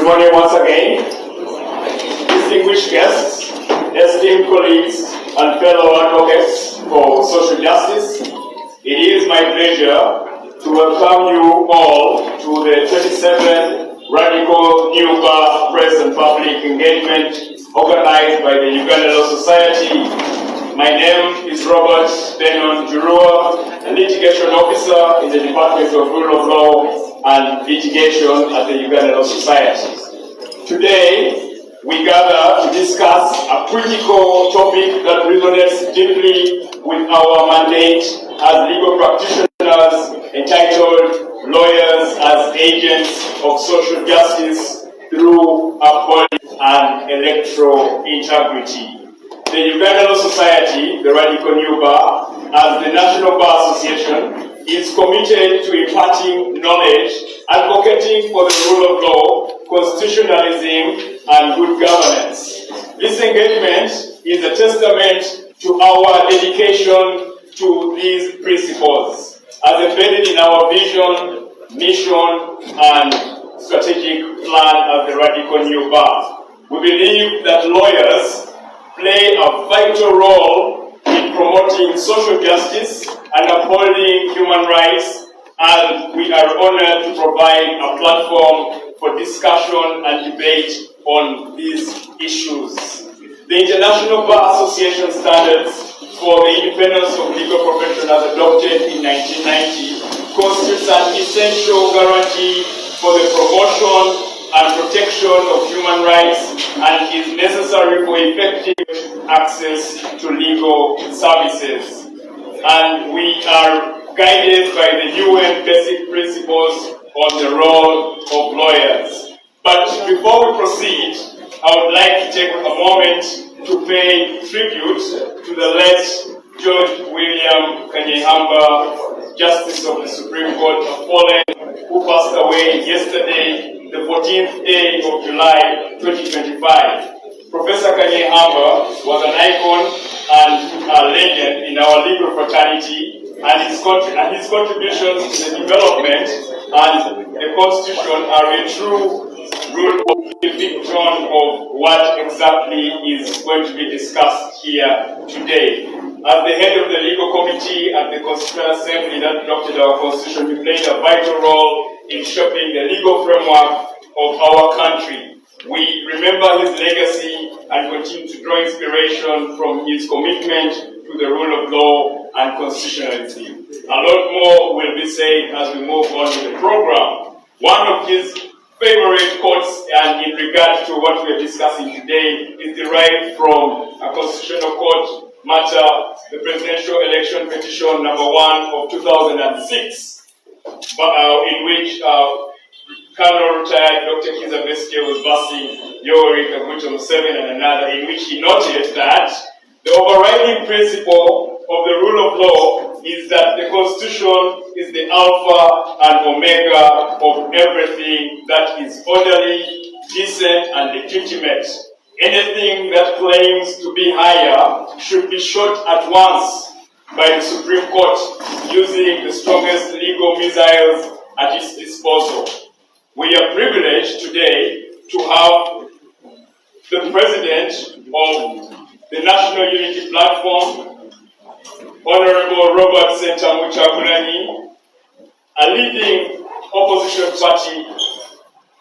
Good morning once again. Distinguished guests, esteemed colleagues, and fellow advocates for social justice, it is my pleasure to welcome you all to the 27th Radical New Bar Press and Public Engagement organized by the Uganda Law Society. My name is Robert Denon Jurua, a litigation officer in the Department of Rule of Law and Litigation at the Uganda Law Society. Today, we gather to discuss a critical topic that resonates deeply with our mandate as legal practitioners entitled Lawyers as Agents of Social Justice through Upholding and Electoral Integrity. The Uganda Law Society, the Radical New Bar, as the National Bar Association, is committed to imparting knowledge, advocating for the rule of law, constitutionalism, and good governance. This engagement is a testament to our dedication to these principles, as embedded in our vision, mission, and strategic plan of the Radical New Bar. We believe that lawyers play a vital role in promoting social justice and upholding human rights, and we are honored to provide a platform for discussion and debate on these issues. The International Bar Association standards for the independence of legal professionals adopted in 1990 constitutes an essential guarantee for the promotion and protection of human rights and is necessary for effective access to legal services. And we are guided by the UN basic principles on the role of lawyers. But before we proceed, I would like to take a moment to pay tribute to the late George William Kanyehamba, Justice of the Supreme Court of Poland, who passed away yesterday, the 14th day of July 2025. Professor Kanyehamba was an icon and a legend in our legal fraternity, and his contributions to the development and the Constitution are a true rule of depiction of what exactly is going to be discussed here today. As the head of the legal committee at the Constitutional Assembly that adopted our Constitution, he played a vital role in shaping the legal framework of our country. We remember his legacy and continue to draw inspiration from his commitment to the rule of law and constitutionalism. A lot more will be said as we move on to the program. One of his favorite quotes, and in regard to what we are discussing today, is derived from a constitutional court matter, the presidential election petition number 1 of 2006, in which Colonel retired Dr. Kiza Besigye was versing Yoweri Kaguta Museveni and another, in which he noted that the overriding principle of the rule of law is that the Constitution is the alpha and omega of everything that is orderly, decent, and legitimate. Anything that claims to be higher should be shot at once by the Supreme Court using the strongest legal missiles at its disposal. We are privileged today to have the President of the National Unity Platform, Honorable Robert Sentamu Kyagulanyi, a leading opposition party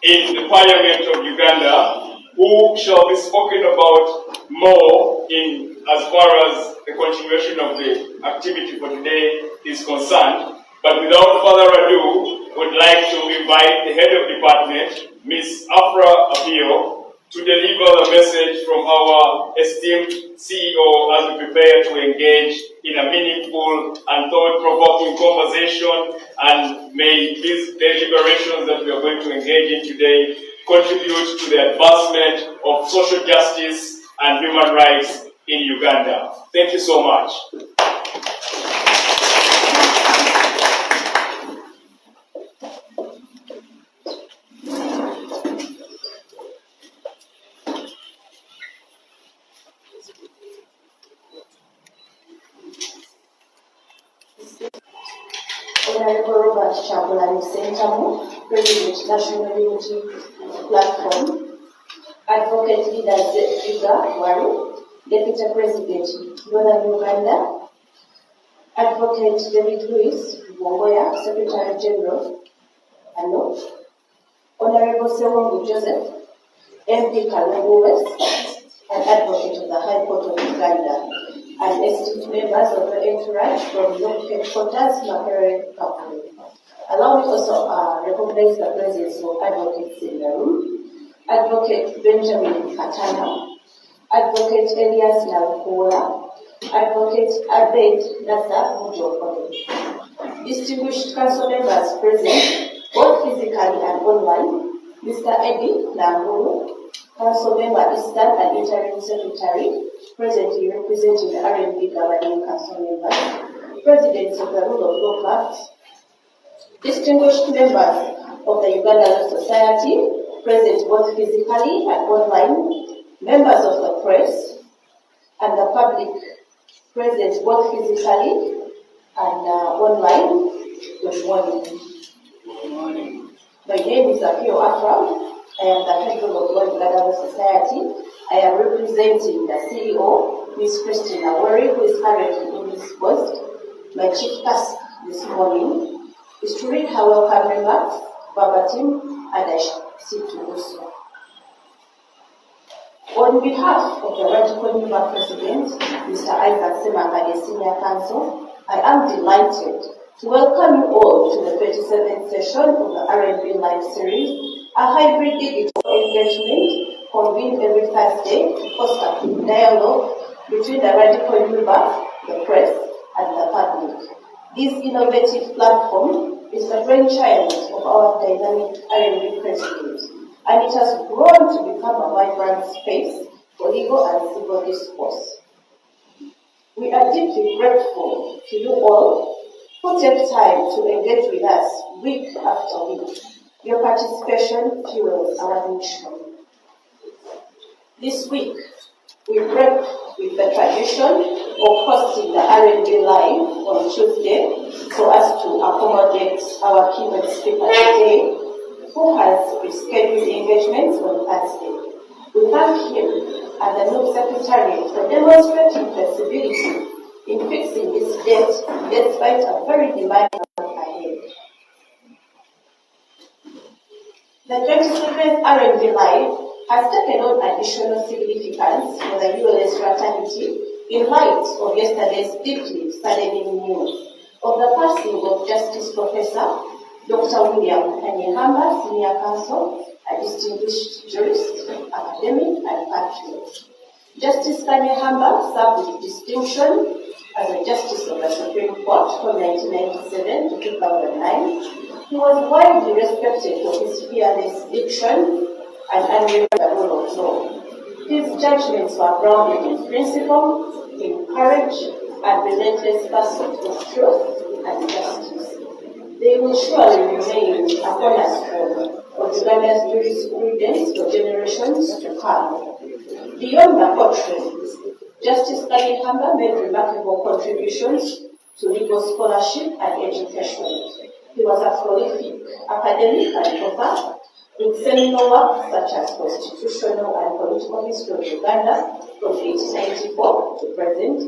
in the Parliament of Uganda, who shall be spoken about more in as far as the continuation of the activity for today is concerned. But without further ado, would like to invite the head of department, Ms. Afra Apio, to deliver the message from our esteemed CEO as we prepare to engage in a meaningful and thought-provoking conversation, and may these deliberations that we are going to engage in today contribute to the advancement of social justice and human rights in Uganda. Thank you so much. Honorable Robert Kyagulanyi Ssentamu, President, National Unity platform, Advocate Leader Zedriga Wari, Deputy President, Northern Uganda, Advocate David Lewis Wongoya, Secretary General, Ano, Honorable Sewongu Joseph, MP Kalungu West, and Advocate of the High Court of Uganda, and esteemed members of the entourage from York Headquarters, Makerere, Kapuru. Allow me also recognize the presence of advocates in the room. Advocate Benjamin Katana, Advocate Elias Nalkola, Advocate Abed Nasa Mujokode. Distinguished council members present, both physically and online, Mr. Eddie Nanguru, Council Member Eastern and Interim Secretary, presently representing the R&B Governing Council members, Presidents of the Rule of Law Clubs, distinguished members of the Uganda Law Society, present both physically and online, members of the press, and the public, present both physically and online. Good morning. Good morning. My name is Akio Akram. I am the head of the Uganda Law Society. I am representing the CEO, Ms. Christina Wari, who is currently in this post. My chief task this morning is to read her welcome remarks verbatim, and I seek to do so. On behalf of the Radical Union President, Mr. Isaac Semakade Senior Counsel, I am delighted to welcome you all to the 37th session of the R&B Live Series, a hybrid digital engagement convened every Thursday to foster dialogue between the Radical Union, the press, and the public. This innovative platform is the brainchild of our dynamic R&B president, and it has grown to become a vibrant space for legal and civil discourse. We are deeply grateful to you all who take time to engage with us week after week. Your participation fuels our mission. This week, we break with the tradition of hosting the R&B Live on Tuesday so as to accommodate our keynote speaker today, who has rescheduled engagements on Thursday. We thank him and the new secretary for demonstrating flexibility in fixing this date despite a very demanding month ahead. The 27th R&B Live has taken on additional significance for the ULS fraternity in light of yesterday's deeply saddening news of the passing of Justice Professor Dr. William Anyehamba, Senior Counsel, a distinguished jurist, academic, and patriot. Justice Kanyehamba served with distinction as a Justice of the Supreme Court from 1997 to 2009. He was widely respected for his fearless diction and unwavering rule of law. His judgments were grounded in principle, in courage, and relentless pursuit of truth and justice. They will surely remain a cornerstone of Uganda's jurisprudence for generations to come. Beyond the courtroom, Justice Kanyehamba made remarkable contributions to legal scholarship and education. He was a prolific academic and author, with seminal works such as Constitutional and Political History of Uganda from 1894 to present,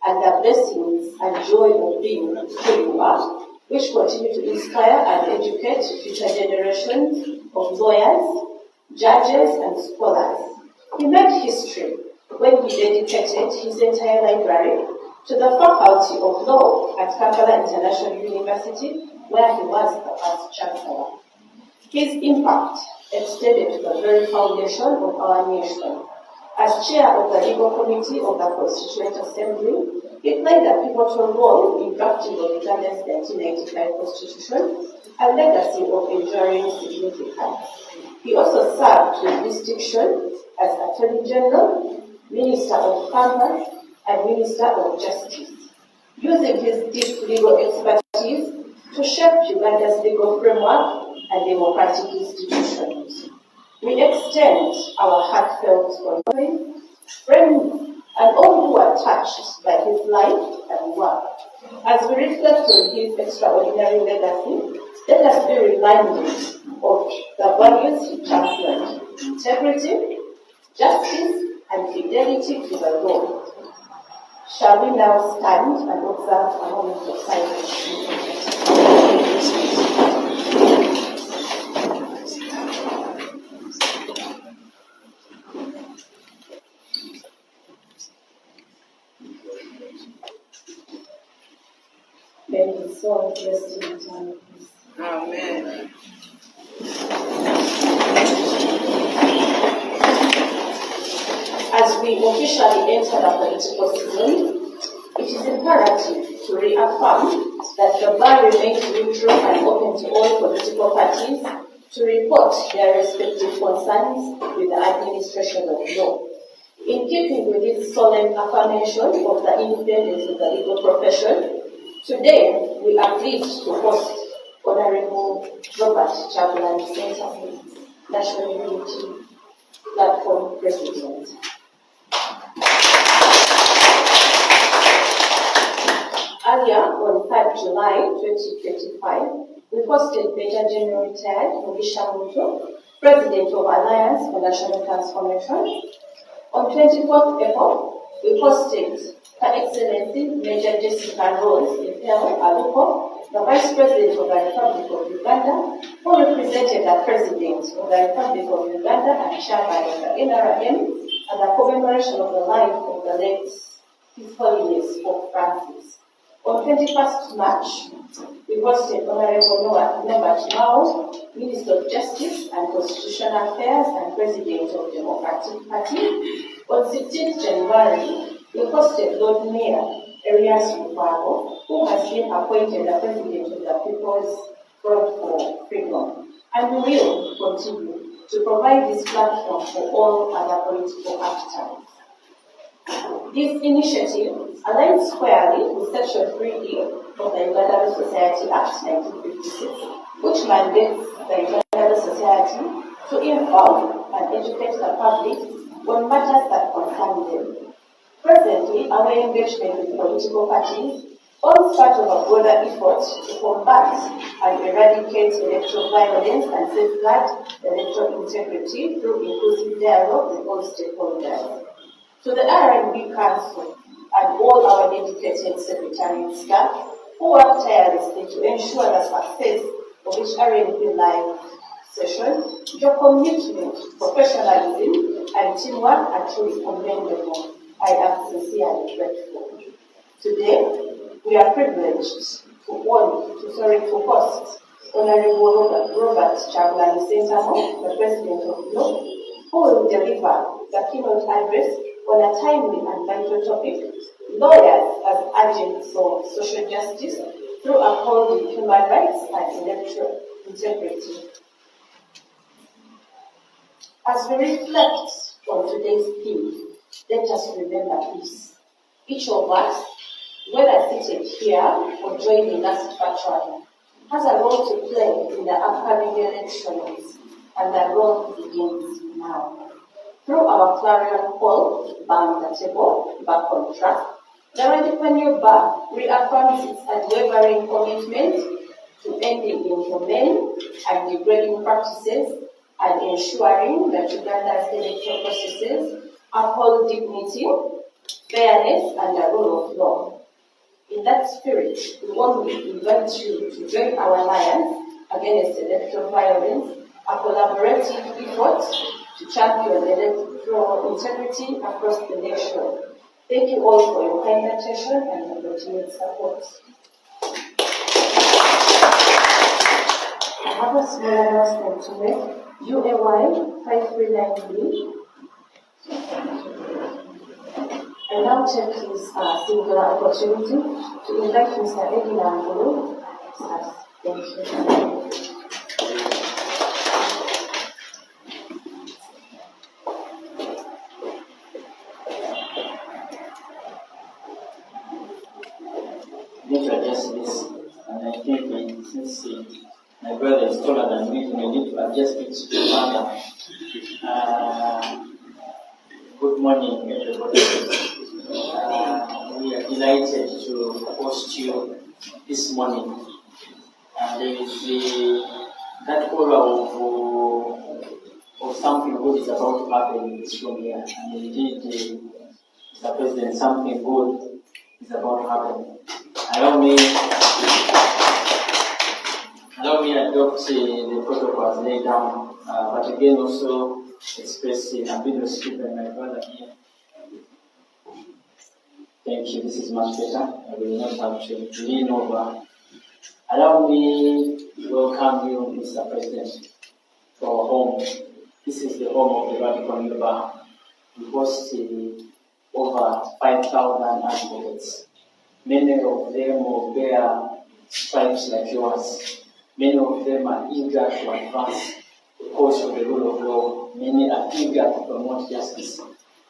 and the blessings and joy of being who you are, which continue to inspire and educate future generations of lawyers, judges, and scholars. He made history when he dedicated his entire library to the Faculty of Law at Kampala International University, where he was the first chancellor. His impact extended to the very foundation of our nation. As chair of the Legal Committee of the Constituent Assembly, he played a pivotal role in drafting of Uganda's 1995 Constitution, a legacy of enduring significance. He also served with distinction as Attorney General, Minister of Commerce, and Minister of Justice, using his deep legal expertise to shape Uganda's legal framework and democratic institutions. We extend our heartfelt condolence, friends, and all who are touched by his life and work. As we reflect on his extraordinary legacy, let us be reminded of of the values he championed: integrity, justice, and fidelity to the law. Shall we now stand and observe a moment of silence? May his soul rest in eternal peace. Amen. As we officially enter the political season, it is imperative to reaffirm that the bar remains neutral and open to all political parties to report their respective concerns with the administration of law. In keeping with this solemn affirmation of the independence of the legal profession, today we are pleased to host Honorable Robert Chagulanyi Ssentamu, National Unity Platform President. Earlier, on 3rd July 2025, we hosted Major General retired Mugisha Muntu, President of Alliance for National Transformation. On 24th April, we hosted Her Excellency Major Jessica Rose Efealo Aluko, the Vice President of the Republic of Uganda, who represented the President of the Republic of Uganda and Chairman of the NRM at the commemoration of the life of the late His Holiness Pope Francis. On 21st March, we hosted Honorable Norbert Mao, Minister of Justice and Constitutional Affairs and President of the Democratic Party. On 16th January, we hosted Lord Mayor Erias Lukwago, who has been appointed the President of the People's Front for Freedom, and we will continue to provide this platform for all other political actors. This initiative aligns squarely with Section 3E of the Uganda Law Society Act 1956, which mandates the Uganda Law Society to inform and educate the public on matters that concern them. Presently, our engagement with political parties forms part of a broader effort to combat and eradicate electoral violence and safeguard electoral integrity through inclusive dialogue with all stakeholders. To the R&B Council and all our dedicated secretariat staff who work tirelessly to ensure the success of each R&B live session, your commitment, professionalism, and teamwork are truly commendable. I am sincerely grateful. Today, we are privileged to host Honorable Robert Chagulanyi Ssentamu, the President of Law, who will deliver the keynote address on a timely and vital topic: lawyers as agents of social justice through upholding human rights and electoral integrity. As we reflect on today's theme, let us remember this. Each of us, whether seated here or joining us virtually, has a role to play in the upcoming elections, and the role begins now. Through our clarion call, Bang the Table, Back on Track, the Radical New Bar reaffirms its unwavering commitment to ending inhumane and degrading practices and ensuring that Uganda's electoral processes uphold dignity, fairness, and the rule of law. In that spirit, we warmly invite you to join our alliance against electoral violence, a collaborative effort to champion electoral integrity across the nation. Thank you all for your kind attention and your continued support. I have a small announcement to make. UAY 539B. I now take this singular opportunity to invite Mr. Eddie Langolo. Thank you. Need to adjust this, and I think since my brother is taller than me, we need to adjust it to matter. Good morning, everybody. We are delighted to host you this morning. And the that aura of something good is about to happen in this room here. And indeed, Mr. President, something good is about to happen. Allow me adopt the protocols laid down, but again also express a bit of respect by my brother here. Thank you, this is much better. I will not have to lean over. Allow me to welcome you, Mr. President, to our home. This is the home of the Radical Union. We host over 5,000 advocates. Many of them will bear stripes like yours. Many of them are eager to advance the cause of the rule of law. Many are eager to promote justice.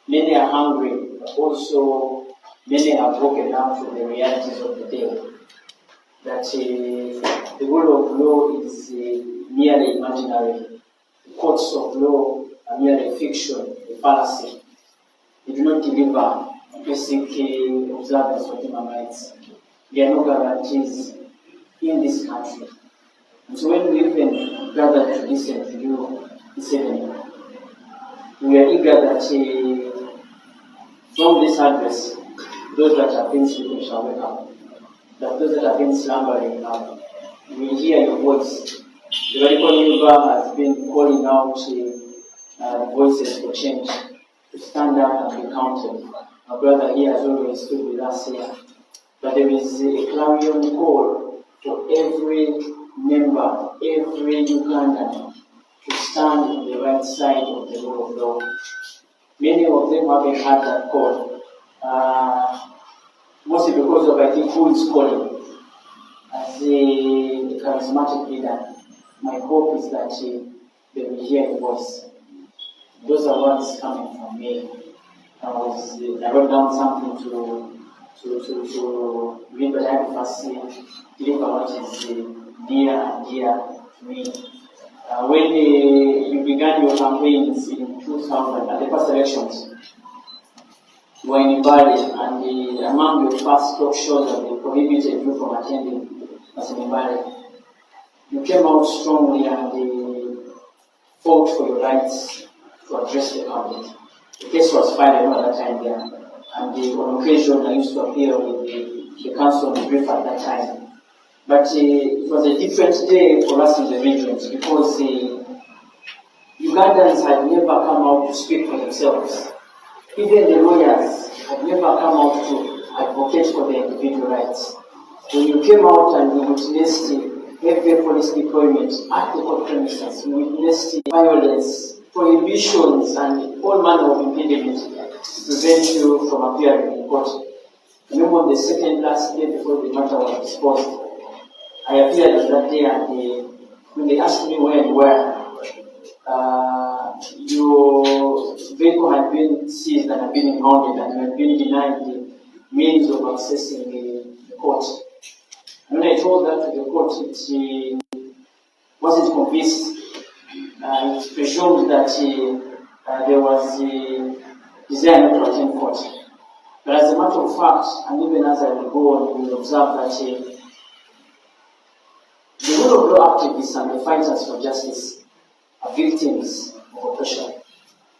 Many are hungry, but also many have woken up to the realities of the day. That the rule of law is merely imaginary. The courts of law are merely fiction, a fallacy. They do not deliver basic observance of human rights. There are no guarantees in this country. And so when we even gather to listen to you this evening, we are eager that from this address, those that have been sleeping shall wake up. That those that have been slumbering will hear your voice. The Radical Union has been calling out voices for change, to stand up and be counted. My brother here has always stood with us here. But there is a clarion call for every member, every Ugandan to stand on the right side of the rule of law. Many of them haven't had that call. Mostly because of, I think, who is calling. As a charismatic leader, my hope is that they will hear the voice. Those are words coming from me. I wrote down something to read, but I have to first deliver what is near and dear to me. When you began your campaigns in 2000, at the first elections, you were in Mbale, and among your first talk shows that they prohibited you from attending was in Mbale. You came out strongly and fought for your rights to address the public. The case was filed at that time there, and on occasion I used to appear with the council on the brief at that time. But it was a different day for us in the regions because Ugandans had never come out to speak for themselves. Even the lawyers had never come out to advocate for their individual rights. When you came out and you witnessed heavy police deployment at the court premises, you witnessed violence, prohibitions, and all manner of impediments to prevent you from appearing in court. I remember on the second last day before the matter was disposed, I appeared on that day, and when they asked me where you were, your vehicle had been seized and had been impounded, and you had been denied the means of accessing the court. And when I told that to the court, it wasn't convinced. It presumed that there was a desire not to attend court. But as a matter of fact, and even as I will go on, we will observe that the rule of law activists and the fighters for justice are victims of oppression.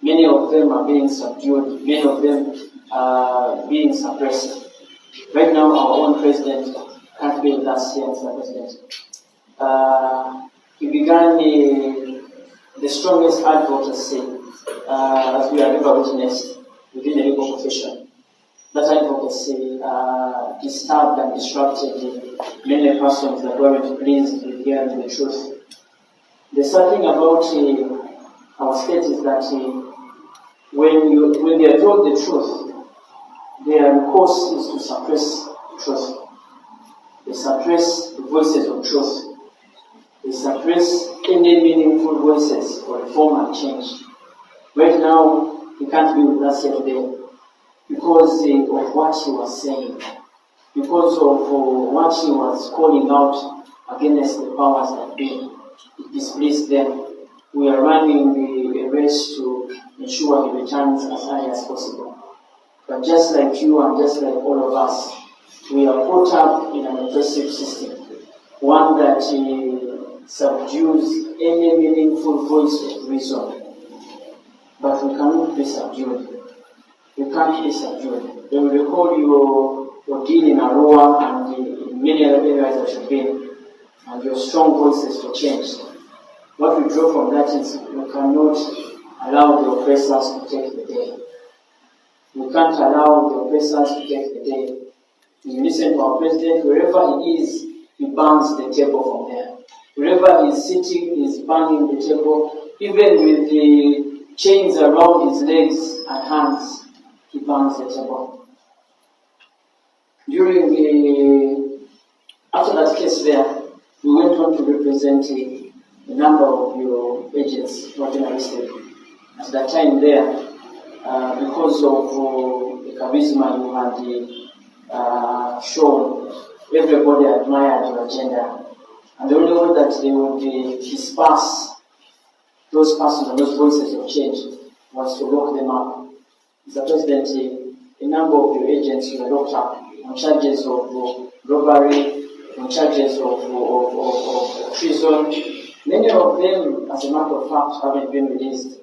Many of them are being subdued, many of them are being suppressed. Right now, our own president can't be with us here, Mr. President. He began the strongest advocacy as we have ever witnessed within the legal profession. That advocacy disturbed and disrupted many persons that weren't pleased with hearing the truth. The sad thing about our state is that when they are told the truth, their course is to suppress truth. They suppress the voices of truth. They suppress any meaningful voices for reform and change. Right now, he can't be with us here today because of what he was saying, because of what he was calling out against the powers that be. It displeased them. We are running a race to ensure he returns as early as possible. But just like you and just like all of us, we are caught up in an oppressive system, one that subdues any meaningful voice of reason. But we cannot be subdued. We can't be subdued. When we recall your deal in Arua and in many other areas that you've been, and your strong voices for change, what we draw from that is we cannot allow the oppressors to take the day. We can't allow the oppressors to take the day. You listen to our president, wherever he is, he bangs the table from there. Wherever he's sitting, he's banging the table. Even with the chains around his legs and hands, he bangs the table. After that case there, we went on to represent a number of your agents not arrested. At that time there, because of the charisma you had shown, everybody admired your agenda. And the only way that they would disperse those persons and those voices of change was to lock them up. Mr. President, a number of your agents were locked up on charges of robbery, on charges of treason. Many of them, as a matter of fact, haven't been released.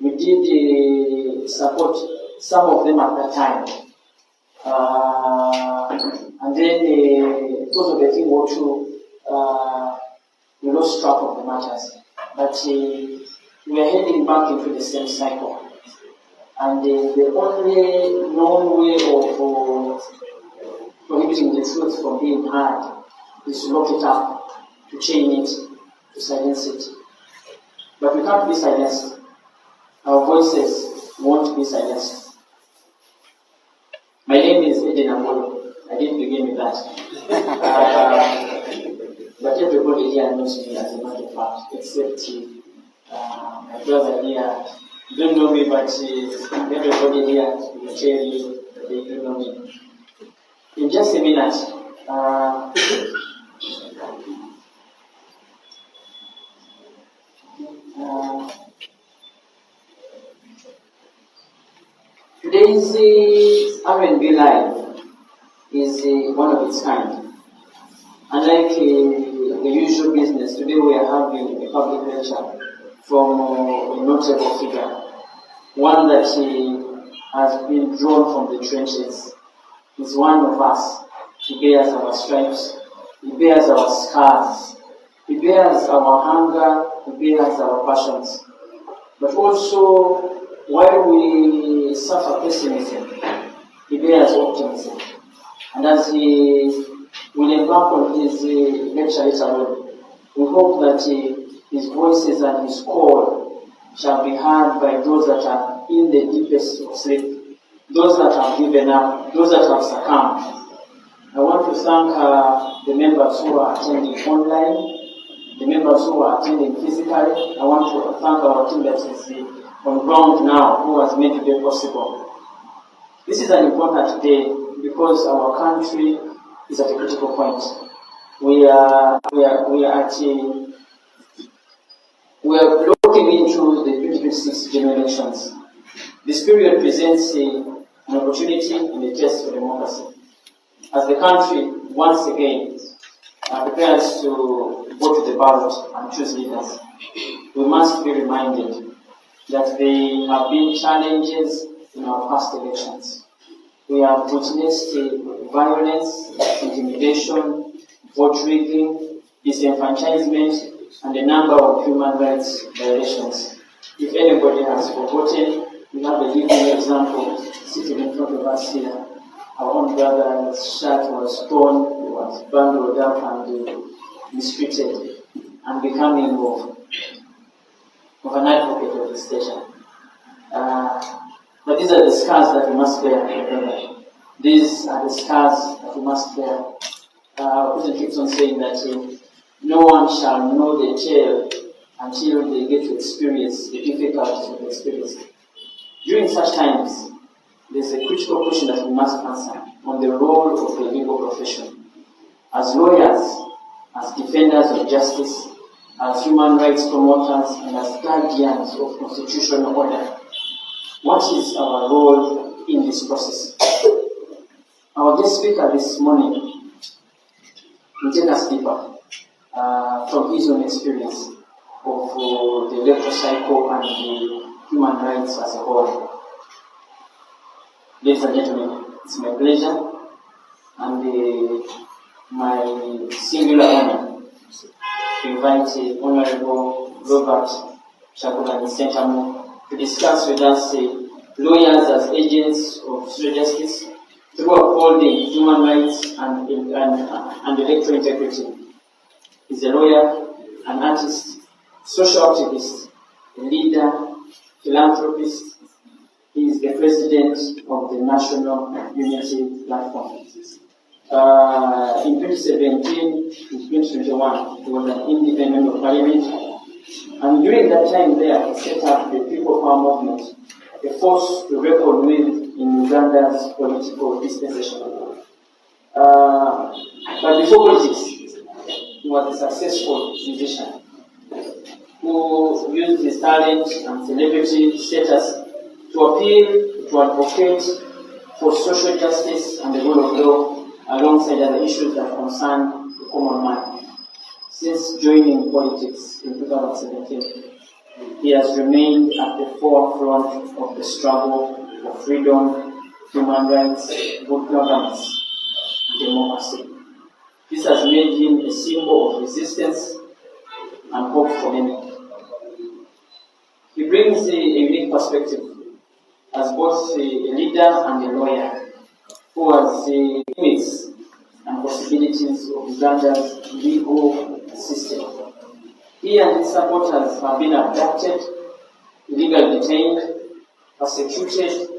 We did support some of them at that time. And then, because of the thing or two, we lost track of the matters. But we are heading back into the same cycle. And the only known way of prohibiting the truth from being heard is to lock it up, to chain it, to silence it. But we can't be silenced. Our voices won't be silenced. My name is Eden Amolo. I didn't begin with that. But everybody here knows me as a matter of fact, except my brother here. You don't know me, but everybody here will tell you that they do know me. In just a minute, today's R&B Live is one of its kind. Unlike the usual business, today we are having a public lecture from a notable figure, one that has been drawn from the trenches. He's one of us. He bears our stripes, he bears our scars, he bears our hunger, he bears our passions. But also, while we suffer pessimism, he bears optimism. And as he will embark on his lecture later on, we hope that his voices and his call shall be heard by those that are in the deepest of sleep, those that have given up, those that have succumbed. I want to thank the members who are attending online, the members who are attending physically. I want to thank our team that is on ground now, who has made today possible. This is an important day because our country is at a critical point. We are looking into the 2026 general elections. This period presents an opportunity and a test for democracy. As the country once again prepares to go to the ballot and choose leaders, we must be reminded that there have been challenges in our past elections. We have witnessed violence, intimidation, vote rigging, disenfranchisement, and a number of human rights violations. If anybody has forgotten, we have a living example sitting in front of us here. Our own brother's shirt was torn, he was bundled up and mistreated, and becoming of an advocate of the station. But these are the scars that we must bear, remember. These are the scars that we must bear. Our president keeps on saying that no one shall know the tale until they get to experience the difficulties of the experience. During such times, there's a critical question that we must answer on the role of the legal profession. As lawyers, as defenders of justice, as human rights promoters, and as guardians of constitutional order, what is our role in this process? Our guest speaker this morning will take us deeper. from his own experience of the electoral cycle and the human rights as a whole. Ladies and gentlemen, it's my pleasure and my singular honor to invite Honorable Robert Chakulani Sentamu to discuss with us lawyers as agents of social justice through upholding human rights and electoral integrity. He's a lawyer, an artist, social activist, a leader, philanthropist. He is the president of the National Unity Platform. In 2017 to 2021, he was an independent member of parliament, and during that time there, he set up the People Power Movement, a force to reckon with in Uganda's political dispensation. But before politics, he was a successful musician who used his talent and celebrity status to appeal, to advocate for social justice and the rule of law alongside other issues that concern the common man. Since joining politics in 2017, he has remained at the forefront of the struggle for freedom, human rights, good governance, and democracy. This has made him a symbol of resistance and hope for many. He brings a unique perspective as both a leader and a lawyer who has the limits and possibilities of Uganda's legal system. He and his supporters have been abducted, illegally detained, persecuted,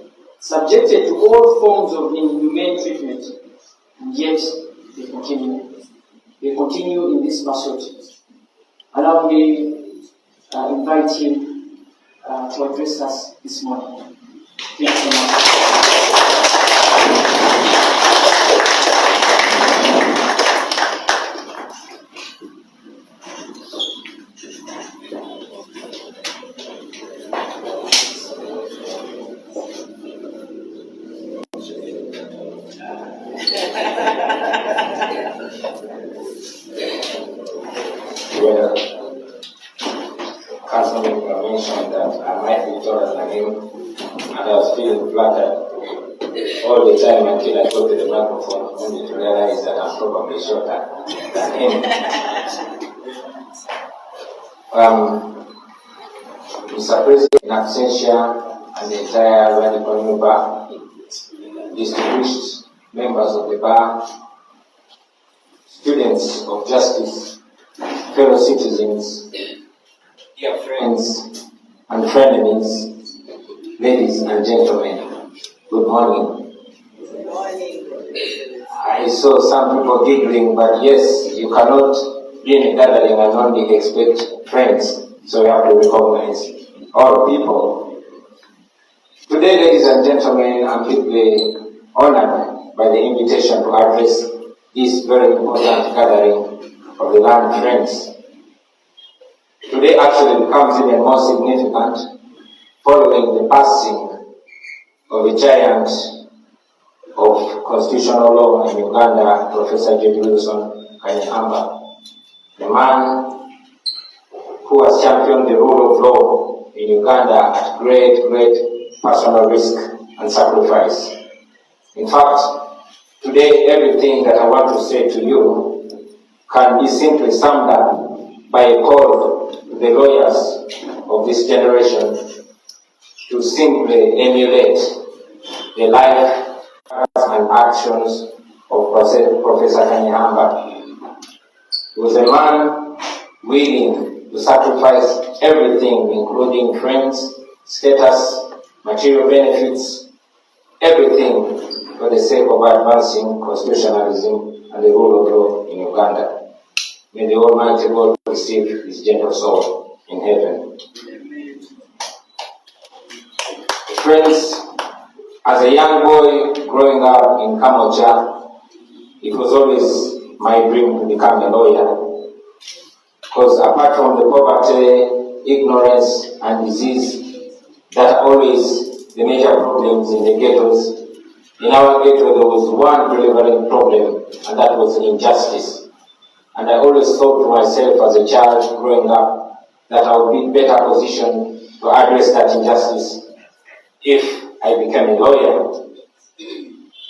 subjected to all forms of inhumane treatment, and yet they continue. They continue in this pursuit. Allow me to invite him to address us this morning. Thank you so much. Well, Councilman mentioned that I might be taller than him, and I was feeling flattered all the time until I got to the microphone, only to realize that I'm probably shorter than him. Mr. President, in absentia, and the entire Radical Bar, distinguished members of the bar, students of justice, fellow citizens, dear friends and frenemies, ladies and gentlemen, good morning. Good morning. I saw some people giggling, but yes, you cannot be in a gathering and only expect friends, so you have to recognize all people. Today, ladies and gentlemen, I'm deeply honored by the invitation to address this very important gathering of the land friends. Today actually becomes even more significant following the passing of a giant of constitutional law in Uganda, Professor J. Wilson Kanyihamba, the man who has championed the rule of law in Uganda at great personal risk and sacrifice. In fact, today everything that I want to say to you can be simply summed up by a call to the lawyers of this generation to simply emulate the life and actions of Professor Kanyihamba. He was a man willing to sacrifice everything, including friends, status, material benefits, everything for the sake of advancing constitutionalism and the rule of law in Uganda. May the Almighty God receive his gentle soul in heaven. Friends, as a young boy growing up in Kamoja, it was always my dream to become a lawyer. Because apart from the poverty, ignorance, and disease that are always the major problems in the ghettos, in our ghetto there was one prevalent problem, and that was injustice. And I always thought to myself as a child growing up that I would be in better position to address that injustice if I became a lawyer.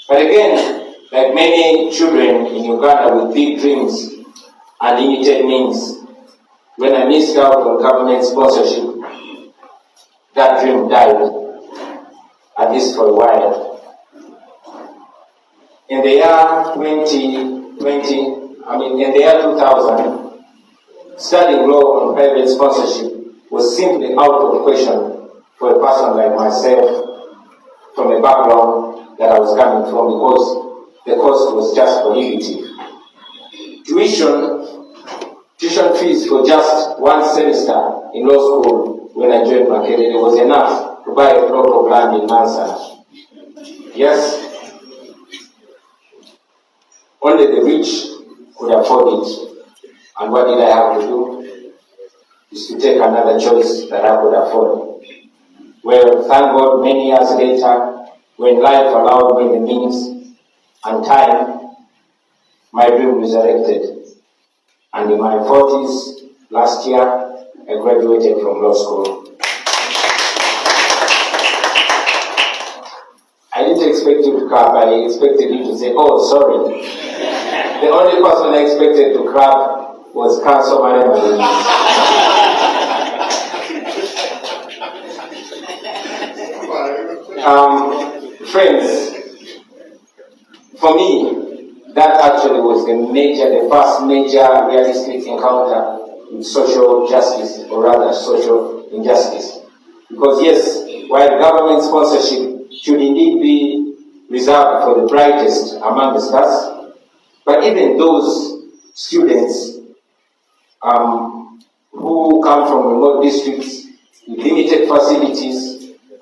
But again, like many children in Uganda with big dreams and limited means, when I missed out on government sponsorship, that dream died, at least for a while. In the year 2000, studying law and private sponsorship was simply out of question for a person like myself from a background that I was coming from, because the cost was just prohibitive. Tuition fees for just one semester in law school when I joined Makerere was enough to buy a plot of land in Mansana. Yes, only the rich could afford it. And what did I have to do? Is to take another choice that I could afford. Well, thank God, many years later, when life allowed me the means and time, my dream resurrected. And in my 40s, last year, I graduated from law school. I didn't expect you to clap. I expected you to say, oh, sorry. The only person I expected to clap was Councilman Emily. Friends, for me, that actually was the first major realistic encounter with social justice, or rather social injustice. Because yes, while government sponsorship should indeed be reserved for the brightest among the stars, but even those students who come from remote districts with limited facilities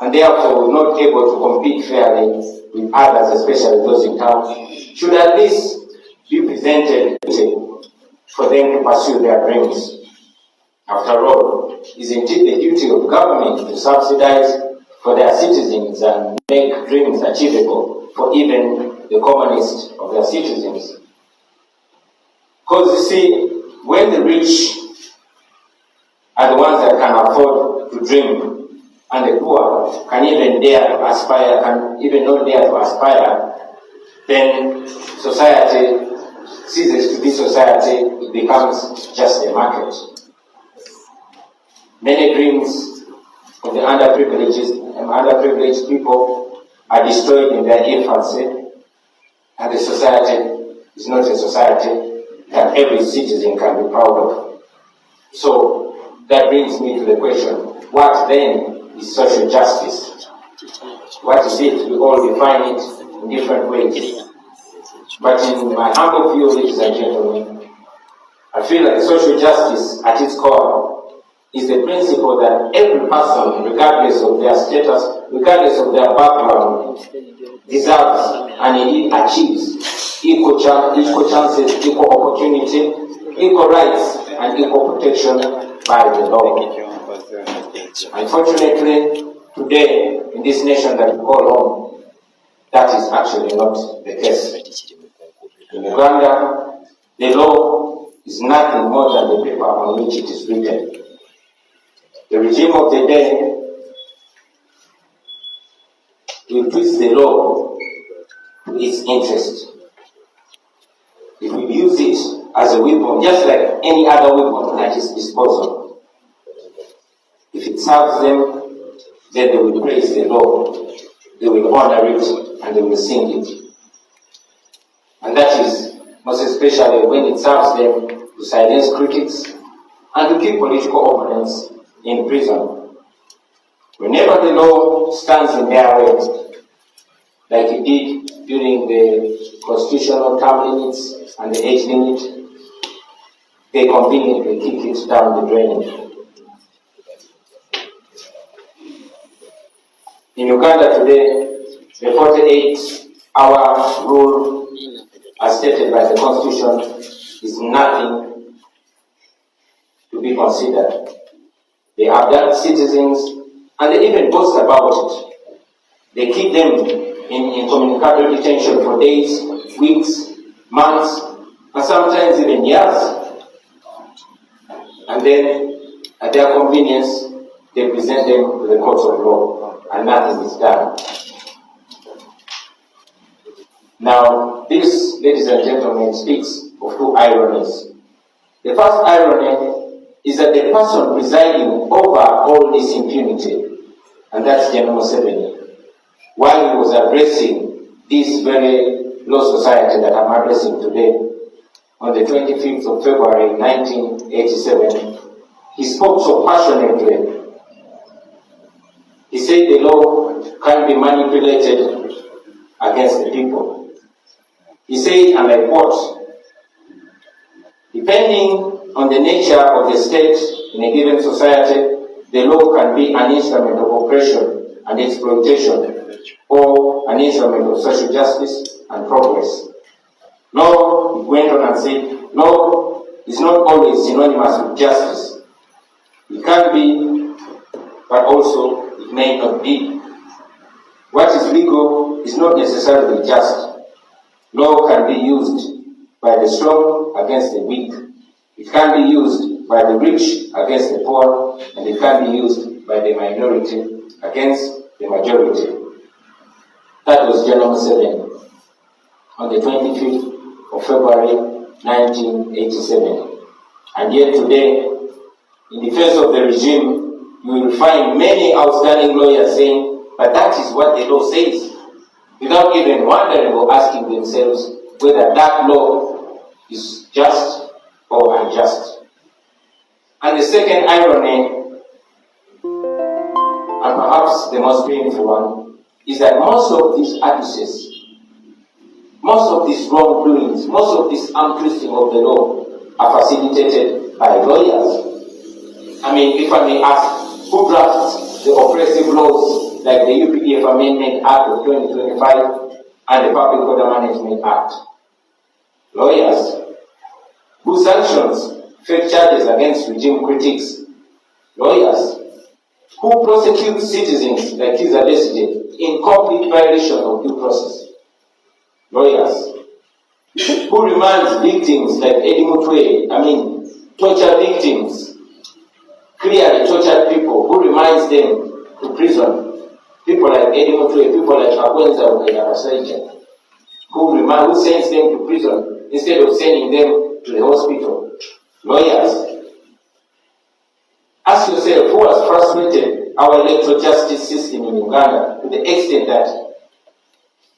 and therefore not able to compete fairly with others, especially those in town, should at least be presented for them to pursue their dreams. After all, isn't it the duty of government to subsidize for their citizens and make dreams achievable for even the commonest of their citizens? Because you see, when the rich are the ones that can afford to dream, and the poor can even dare to aspire, can even not dare to aspire, then society ceases to be society, it becomes just a market. Many dreams of the underprivileged people are destroyed in their infancy, and the society is not a society that every citizen can be proud of. So that brings me to the question, what then is social justice? What is it? We all define it in different ways. But in my humble view, ladies and gentlemen, I feel like social justice at its core is the principle that every person, regardless of their status, regardless of their background, deserves and indeed achieves equal chances, equal opportunity, equal rights, and equal protection by the law. Unfortunately, today, in this nation that we call home, that is actually not the case. In Uganda, the law is nothing more than the paper on which it is written. The regime of the day will twist the law to its interest. It will use it as a weapon, just like any other weapon at its disposal. If it serves them, then they will praise the law, they will honor it, and they will sing it. And that is most especially when it serves them to silence critics and to keep political opponents in prison. Whenever the law stands in their way, like it did during the constitutional term limits and the age limit, they conveniently kick it down the drain. In Uganda today, the 48-hour rule, as stated by the Constitution, is nothing to be considered. They abduct citizens and they even boast about it. They keep them in incommunicado detention for days, weeks, months, and sometimes even years. And then, at their convenience, they present them to the courts of law, and nothing is done. Now, this, ladies and gentlemen, speaks of two ironies. The first irony is that the person presiding over all this impunity, and that's General Museveni, while he was addressing this very law society that I'm addressing today, on the 25th of February 1987, he spoke so passionately. He said the law can be manipulated against the people. He said, and I quote, depending on the nature of the state in a given society, the law can be an instrument of oppression and exploitation, or an instrument of social justice and progress. Law, he went on and said, law is not always synonymous with justice. It can be, but also it may not be. What is legal is not necessarily just. Law can be used by the strong against the weak. It can be used by the rich against the poor, and it can be used by the minority against the majority. That was General Museveni on the 25th of February 1987. And yet today, in the face of the regime, you will find many outstanding lawyers saying, but that is what the law says, without even wondering or asking themselves whether that law is just or unjust. And the second irony, and perhaps the most painful one, is that most of these abuses, most of these wrongdoings, most of this untwisting of the law are facilitated by lawyers. I mean, if I may ask, who drafts the oppressive laws like the UPDF Amendment Act of 2025 and the Public Order Management Act? Lawyers. Who sanctions fake charges against regime critics? Lawyers. Who prosecutes citizens like Kiza Besigye in complete violation of due process? Lawyers. Who remands victims like Eddie Mutwe, torture victims, clearly tortured people, who reminds them to prison? People like Eddie Mutwe, people like Akwenza Ukayakasaija, who sends them to prison instead of sending them to the hospital? Lawyers. Ask yourself, who has frustrated our electoral justice system in Uganda to the extent that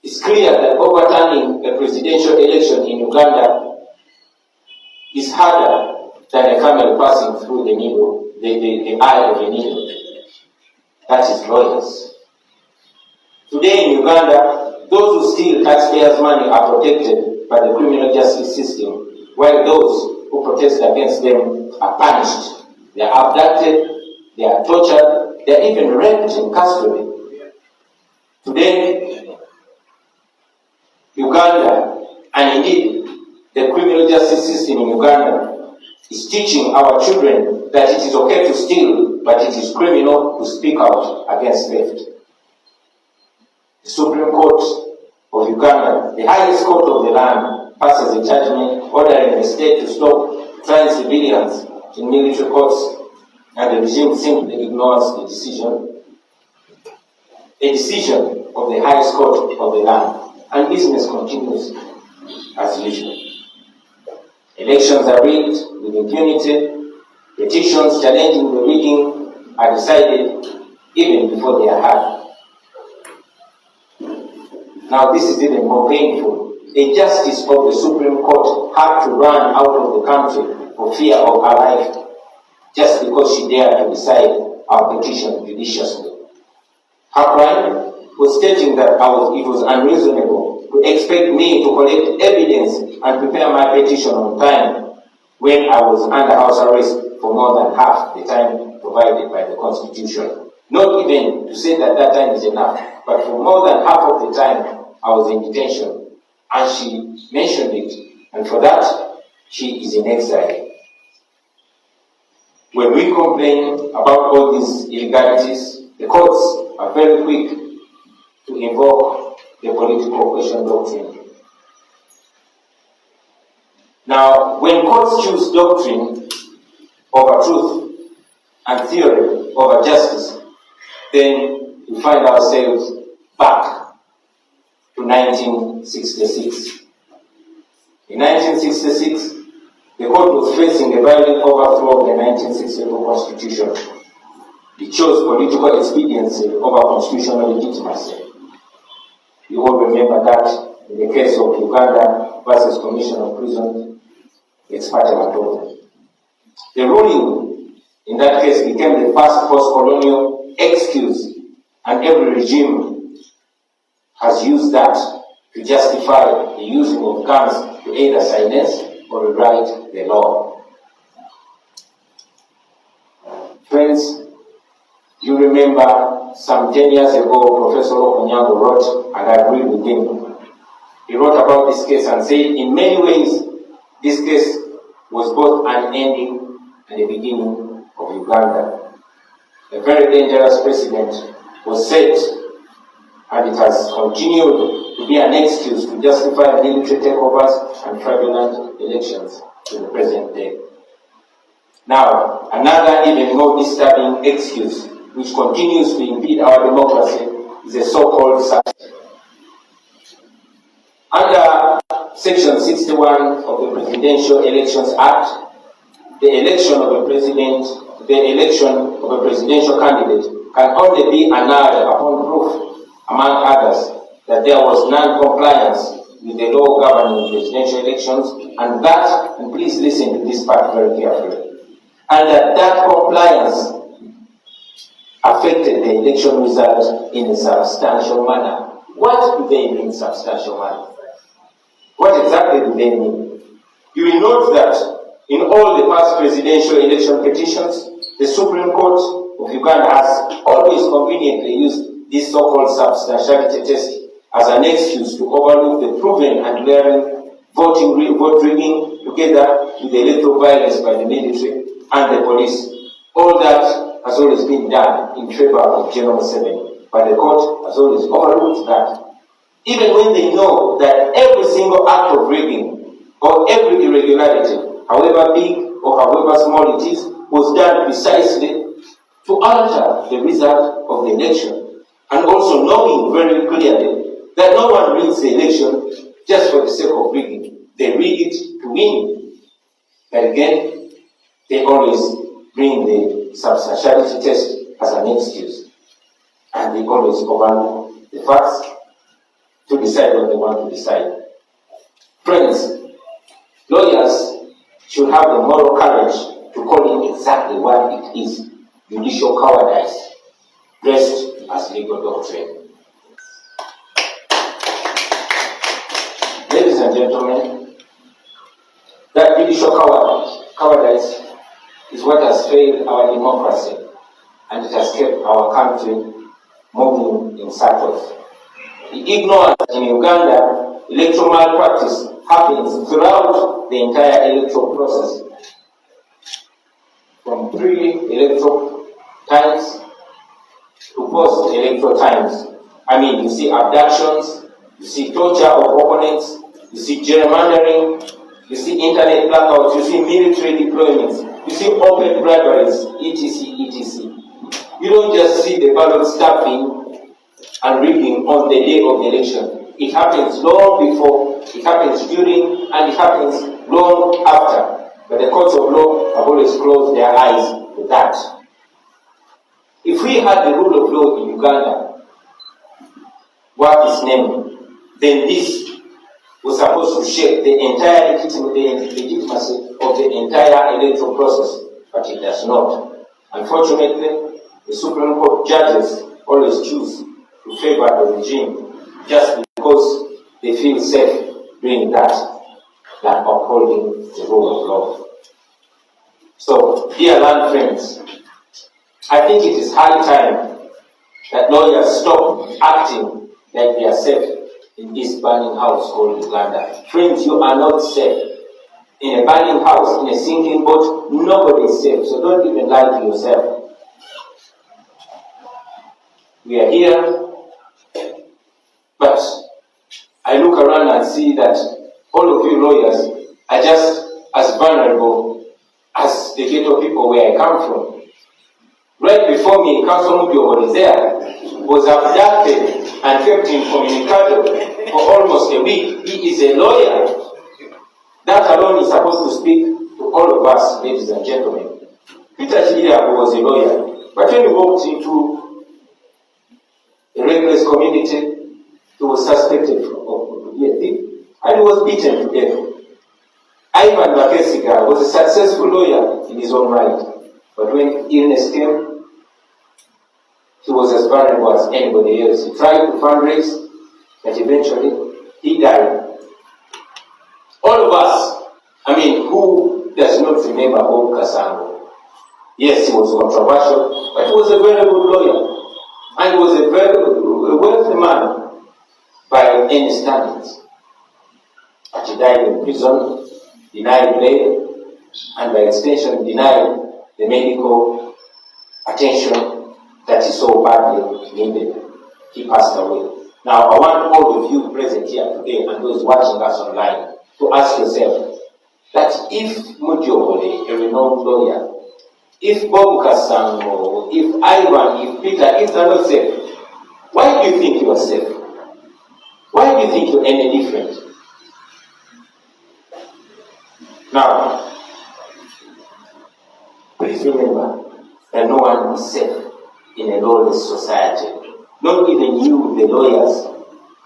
it's clear that overturning a presidential election in Uganda is harder than a camel passing through the needle, the eye of a needle? That is lawyers. Today in Uganda, those who steal taxpayers' money are protected by the criminal justice system, while those who protest against them are punished. They are abducted, they are tortured, they are even raped in custody. Today, Uganda, and indeed the criminal justice system in Uganda, is teaching our children that it is okay to steal, but it is criminal to speak out against theft. The Supreme Court of Uganda, the highest court of the land, passes a judgment ordering the state to stop trying civilians in military courts, and the regime simply ignores the decision. A decision of the highest court of the land, and business continues as usual. Elections are rigged with impunity. Petitions challenging the rigging are decided even before they are heard. Now this is even more painful. A justice of the Supreme Court had to run out of the country for fear of her life, just because she dared to decide our petition judiciously. Her crime was stating that it was unreasonable to expect me to collect evidence and prepare my petition on time when I was under house arrest for more than half the time provided by the Constitution. Not even to say that that time is enough, but for more than half of the time I was in detention. And she mentioned it, and for that, she is in exile. When we complain about all these illegalities, the courts are very quick to invoke the political question doctrine. Now, when courts choose doctrine over truth and theory over justice, then we find ourselves back to 1966. In 1966, the court was facing a violent overthrow of the 1964 Constitution. It chose political expediency over constitutional legitimacy. You all remember that in the case of Uganda versus Commission of Prison, ex parte Matola. The ruling in that case became the first post-colonial excuse, and every regime has used that to justify the using of guns to either silence or rewrite the law. Friends, you remember some 10 years ago, Professor Onyango wrote, and I agree with him. He wrote about this case and said, in many ways, this case was both an ending and the beginning of Uganda. A very dangerous precedent was set, and it has continued to be an excuse to justify military takeovers and fraudulent elections to the present day. Now, another even more disturbing excuse which continues to impede our democracy is the so-called censorship. Under Section 61 of the Presidential Elections Act, the election of a presidential candidate can only be annulled upon proof, among others, that there was non-compliance with the law governing presidential elections, and that, and please listen to this part very carefully, and that compliance affected the election result in a substantial manner. What do they mean, substantial manner? What exactly do they mean? You will note that in all the past presidential election petitions, the Supreme Court of Uganda has always conveniently used this so-called substantiality test as an excuse to overlook the proven and glaring vote rigging together with the electoral violence by the military and the police. All that has always been done in favor of General 7, but the court has always overlooked that. Even when they know that every single act of rigging or every irregularity, however big or however small it is, was done precisely to alter the result of the election, and also knowing very clearly that no one rigs the election just for the sake of rigging. They rig it to win. But again, they always bring the substantiality test as an excuse, and they always overlook the facts to decide what they want to decide. Friends, lawyers should have the moral courage to call it exactly what it is: judicial cowardice, dressed as legal doctrine. Ladies and gentlemen, that judicial cowardice is what has failed our democracy, and it has kept our country moving in circles. The ignorance in Uganda, electoral malpractice happens throughout the entire electoral process, from pre-electoral times to post-electoral times. I mean, you see abductions, you see torture of opponents, you see gerrymandering, you see internet blackouts, you see military deployments, you see open briberies, etc., etc. You don't just see the ballot stuffing and rigging on the day of the election. It happens long before, it happens during, and it happens long after. But the courts of law have always closed their eyes to that. If we had the rule of law in Uganda, what is named, then this was supposed to shape the entire legitimacy of the entire electoral process, but it does not. Unfortunately, the Supreme Court judges always choose to favor the regime just because they feel safe doing that than upholding the rule of law. So, dear land friends, I think it is high time that lawyers stop acting like they are safe in this burning house called Uganda. Friends, you are not safe. In a burning house, in a sinking boat, nobody is safe. So don't even lie to yourself. We are here, but I look around and see that all of you lawyers are just as vulnerable as the ghetto people where I come from. Right before me, Councilman Bobi was there, was abducted and kept incommunicado for almost a week. He is a lawyer. That alone is supposed to speak to all of us, ladies and gentlemen. Peter Chidira was a lawyer, but when he walked into a reckless community, he was suspected of being a thief, and he was beaten to death. Ivan Bakesiga was a successful lawyer in his own right, but when illness came, he was as vulnerable as anybody else. He tried to fundraise, but eventually he died. All of us, who does not remember Bob Kasango? Yes, he was controversial, but he was a very good lawyer, and he was a very wealthy man by any standards. But he died in prison, denied bail, and by extension denied the medical attention that he so badly needed. He passed away. Now, I want all of you present here today and those watching us online to ask yourself that if Mudiobole, a renowned lawyer, if Bob Kasango, if Ivan, if Peter, if they're not safe, why do you think you are safe? Why do you think you're any different? Now, please remember that no one is safe in a lawless society. Not even you, the lawyers.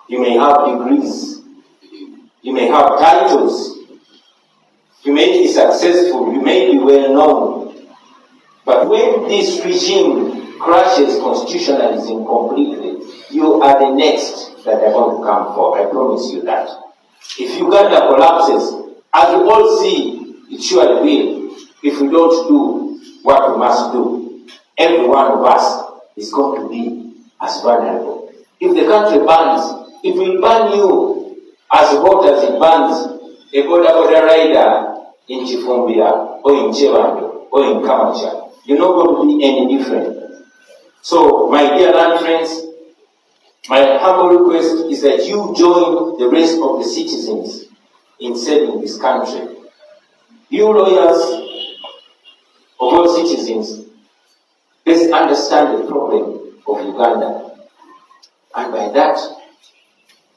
You may have degrees, you may have titles, you may be successful, you may be well known. But when this regime crashes constitutionalism completely, you are the next that they're going to come for. I promise you that. If Uganda collapses, as we all see, it surely will, if we don't do what we must do, every one of us is going to be as vulnerable. If the country burns, it will burn you as hot as it burns a border rider in Chifumbira or in Chevando or in Kamacha. You're not going to be any different. So, my dear land friends, my humble request is that you join the rest of the citizens in saving this country. You lawyers of all citizens, let's understand the problem of Uganda. And by that,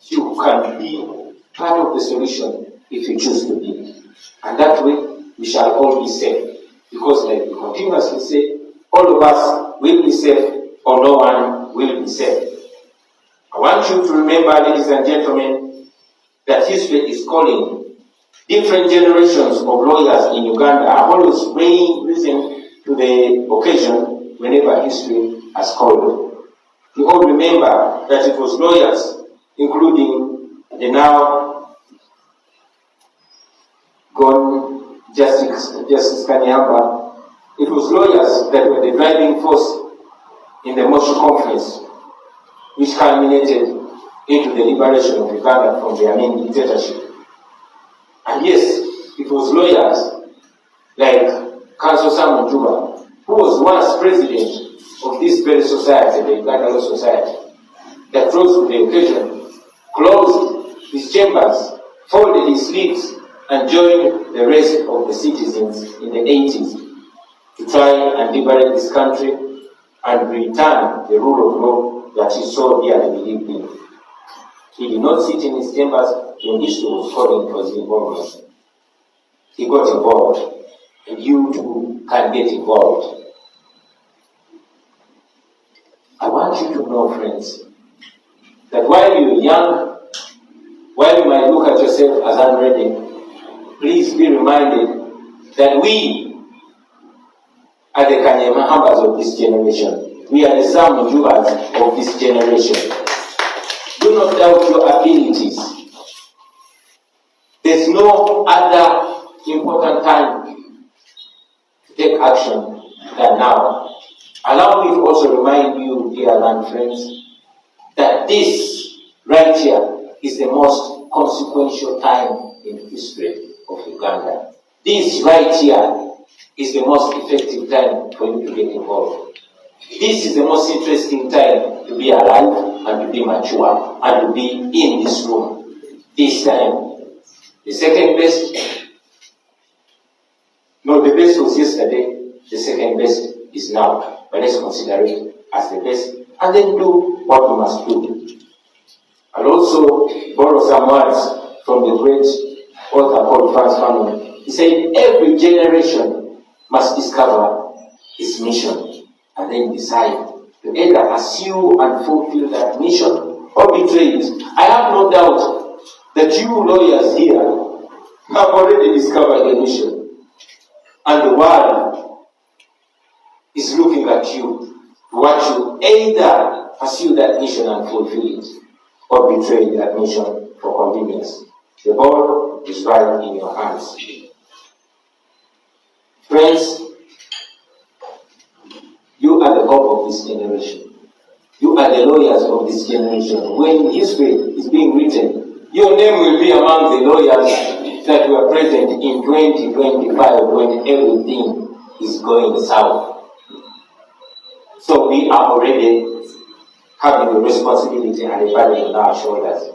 you can be part of the solution if you choose to be. And that way, we shall all be safe. Because like we continuously say, all of us will be safe or no one will be safe. I want you to remember, ladies and gentlemen, that history is calling. Different generations of lawyers in Uganda are always risen to the occasion whenever history has called. You all remember that it was lawyers, including the now gone Justice Kanyamba. It was lawyers that were the driving force in the Moshi Conference, which culminated into the liberation of Uganda from the Amin dictatorship. And yes, it was lawyers like Council Samuel Juba, who was once president of this very society, the Uganda Law Society, that rose to the occasion, closed his chambers, folded his sleeves, and joined the rest of the citizens in the 80s to try and liberate this country and return the rule of law that he so dearly believed in. He did not sit in his chambers when history was calling for his involvement. He got involved, and you too can get involved. I want you to know, friends, that while you're young, while you might look at yourself as unready, please be reminded that we are the Kanyamahambas of this generation. We are the Samu Jubas of this generation. Do not doubt your abilities. There's no other important time to take action than now. Allow me to also remind you, dear land friends, that this right here is the most consequential time in history of Uganda. This right here is the most effective time for you to get involved. This is the most interesting time to be alive and to be mature and to be in this room. This time, the second best No, the best was yesterday, the second best is now. But let's consider it as the best and then do what we must do. I'll also borrow some words from the great author called Franz Fanon. He said, every generation must discover its mission and then decide to either pursue and fulfill that mission or betray it. I have no doubt that you lawyers here have already discovered the mission, and the world is looking at you to watch you either pursue that mission and fulfill it or betray that mission for convenience. The ball is right in your hands. Friends, you are the hope of this generation. You are the lawyers of this generation. When history is being written, your name will be among the lawyers that were present in 2025 when everything is going south. So we are already having the responsibility and the burden on our shoulders.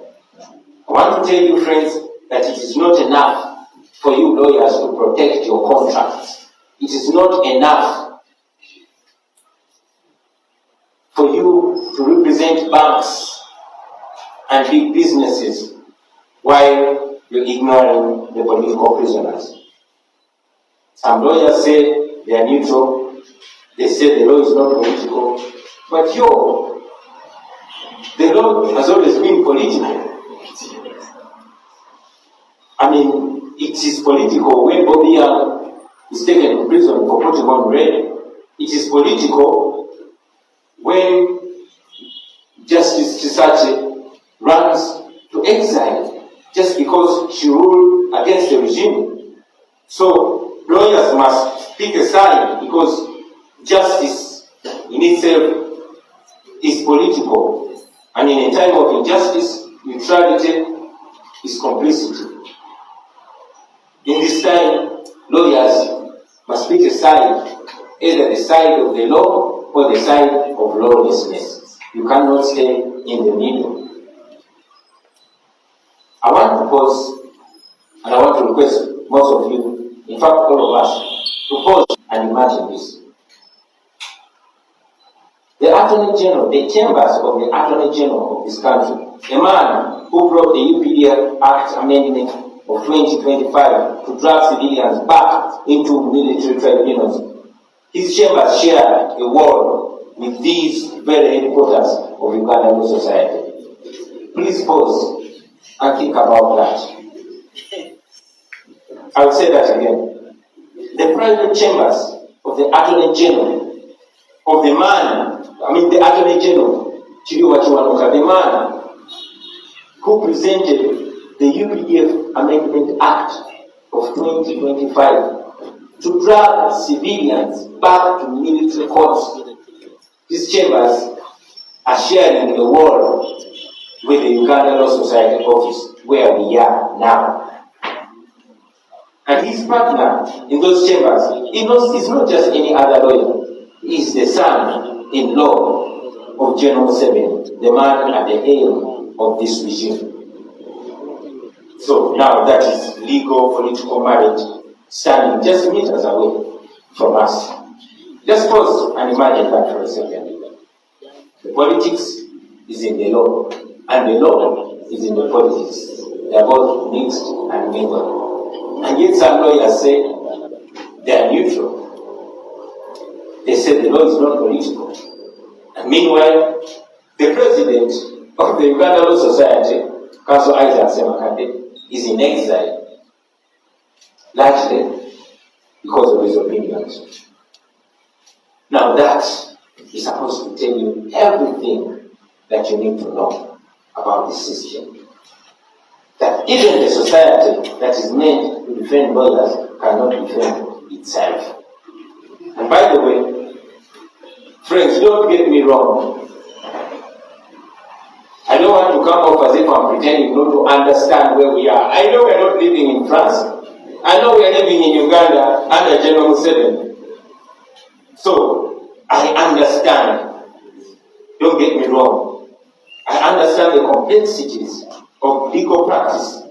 I want to tell you, friends, that it is not enough for you lawyers to protect your contracts. It is not enough for you to represent banks and big businesses while you're ignoring the political prisoners. Some lawyers say they are neutral. They say the law is not political. But the law has always been political. I mean, it is political when Bobi is taken to prison for putting on red. It is political when Justice Chisache runs to exile just because she ruled against the regime. So lawyers must pick a side because justice in itself is political. And in a time of injustice, neutrality is complicity. In this time, lawyers must pick a side, either the side of the law or the side of lawlessness. You cannot stay in the middle. I want to pause and I want to request most of you, in fact all of us, to pause and imagine this. The Attorney General, the chambers of the Attorney General of this country, a man who brought the UPDF Act Amendment of 2025 to drag civilians back into military tribunals, his chambers share a wall with these very headquarters of Uganda Law Society. Please pause and think about that. I will say that again. The private chambers of the Attorney General, of the man, the Attorney General, the man who presented the UPDF Amendment Act of 2025 to drag civilians back to military courts. These chambers are sharing a wall with the Uganda Law Society office where we are now. And his partner in those chambers, is not just any other lawyer. He is the son-in-law of General Museveni, the man at the helm of this regime. So now that is legal political marriage standing just meters away from us. Just pause and imagine that for a second. The politics is in the law, and the law is in the politics. They are both mixed and mingled. And yet some lawyers say they are neutral. They say the law is not political. And meanwhile, the president of the Uganda Law Society, Council Isaac Semakande, is in exile, largely because of his opinions. Now that is supposed to tell you everything that you need to know about the system. That even the society that is meant to defend lawyers cannot defend itself. And by the way, friends, don't get me wrong. I don't want to come off as if I'm pretending not to understand where we are. I know we're not living in France. I know we're living in Uganda under General Museveni. So, I understand. Don't get me wrong. I understand the complexities of legal practice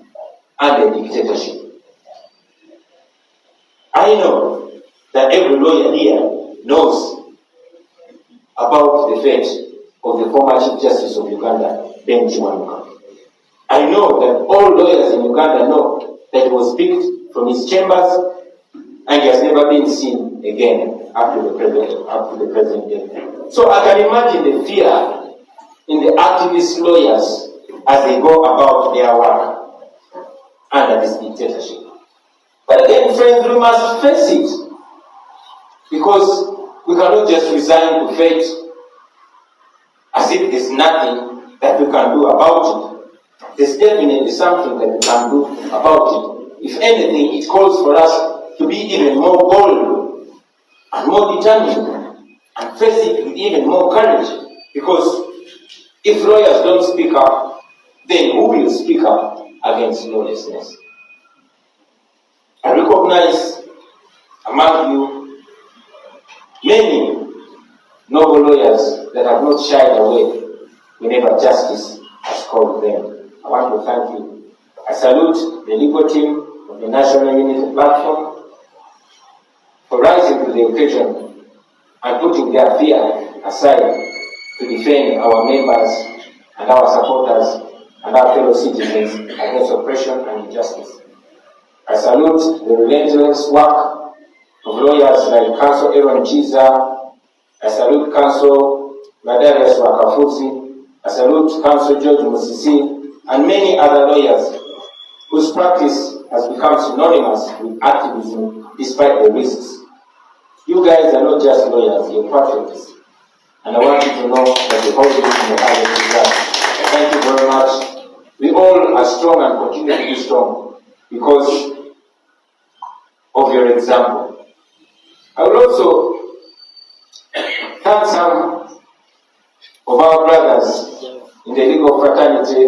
and the dictatorship. I I know that every lawyer here knows about the fate of the former Chief Justice of Uganda, Ben Chiwanuka. I know that all lawyers in Uganda know that he was picked from his chambers and he has never been seen again up to the present day. So I can imagine the fear in the activist lawyers as they go about their work under this dictatorship. But again, friends, we must face it, because we cannot just resign to fate as if there's nothing that we can do about it. There's definitely something that we can do about it. If anything, it calls for us to be even more bold and more determined and face it with even more courage. Because if lawyers don't speak up, then who will speak up against lawlessness? I recognize among you many noble lawyers that have not shied away whenever justice has called them. I want to thank you. I salute the legal team of the National Unity Platform for rising to the occasion and putting their fear aside to defend our members and our supporters and our fellow citizens against oppression and injustice. I salute the relentless work of lawyers like Counsel Aaron Chiza. I salute Counsel Ladarius Wakafuzi. I salute Counsel George Musisi and many other lawyers whose practice has become synonymous with activism despite the risks. You guys are not just lawyers, you're patriots. And I want you to know that the whole in the highest regard. Thank you very much. We all are strong and continue to be strong because of your example. I will also thank some of our brothers in the legal fraternity,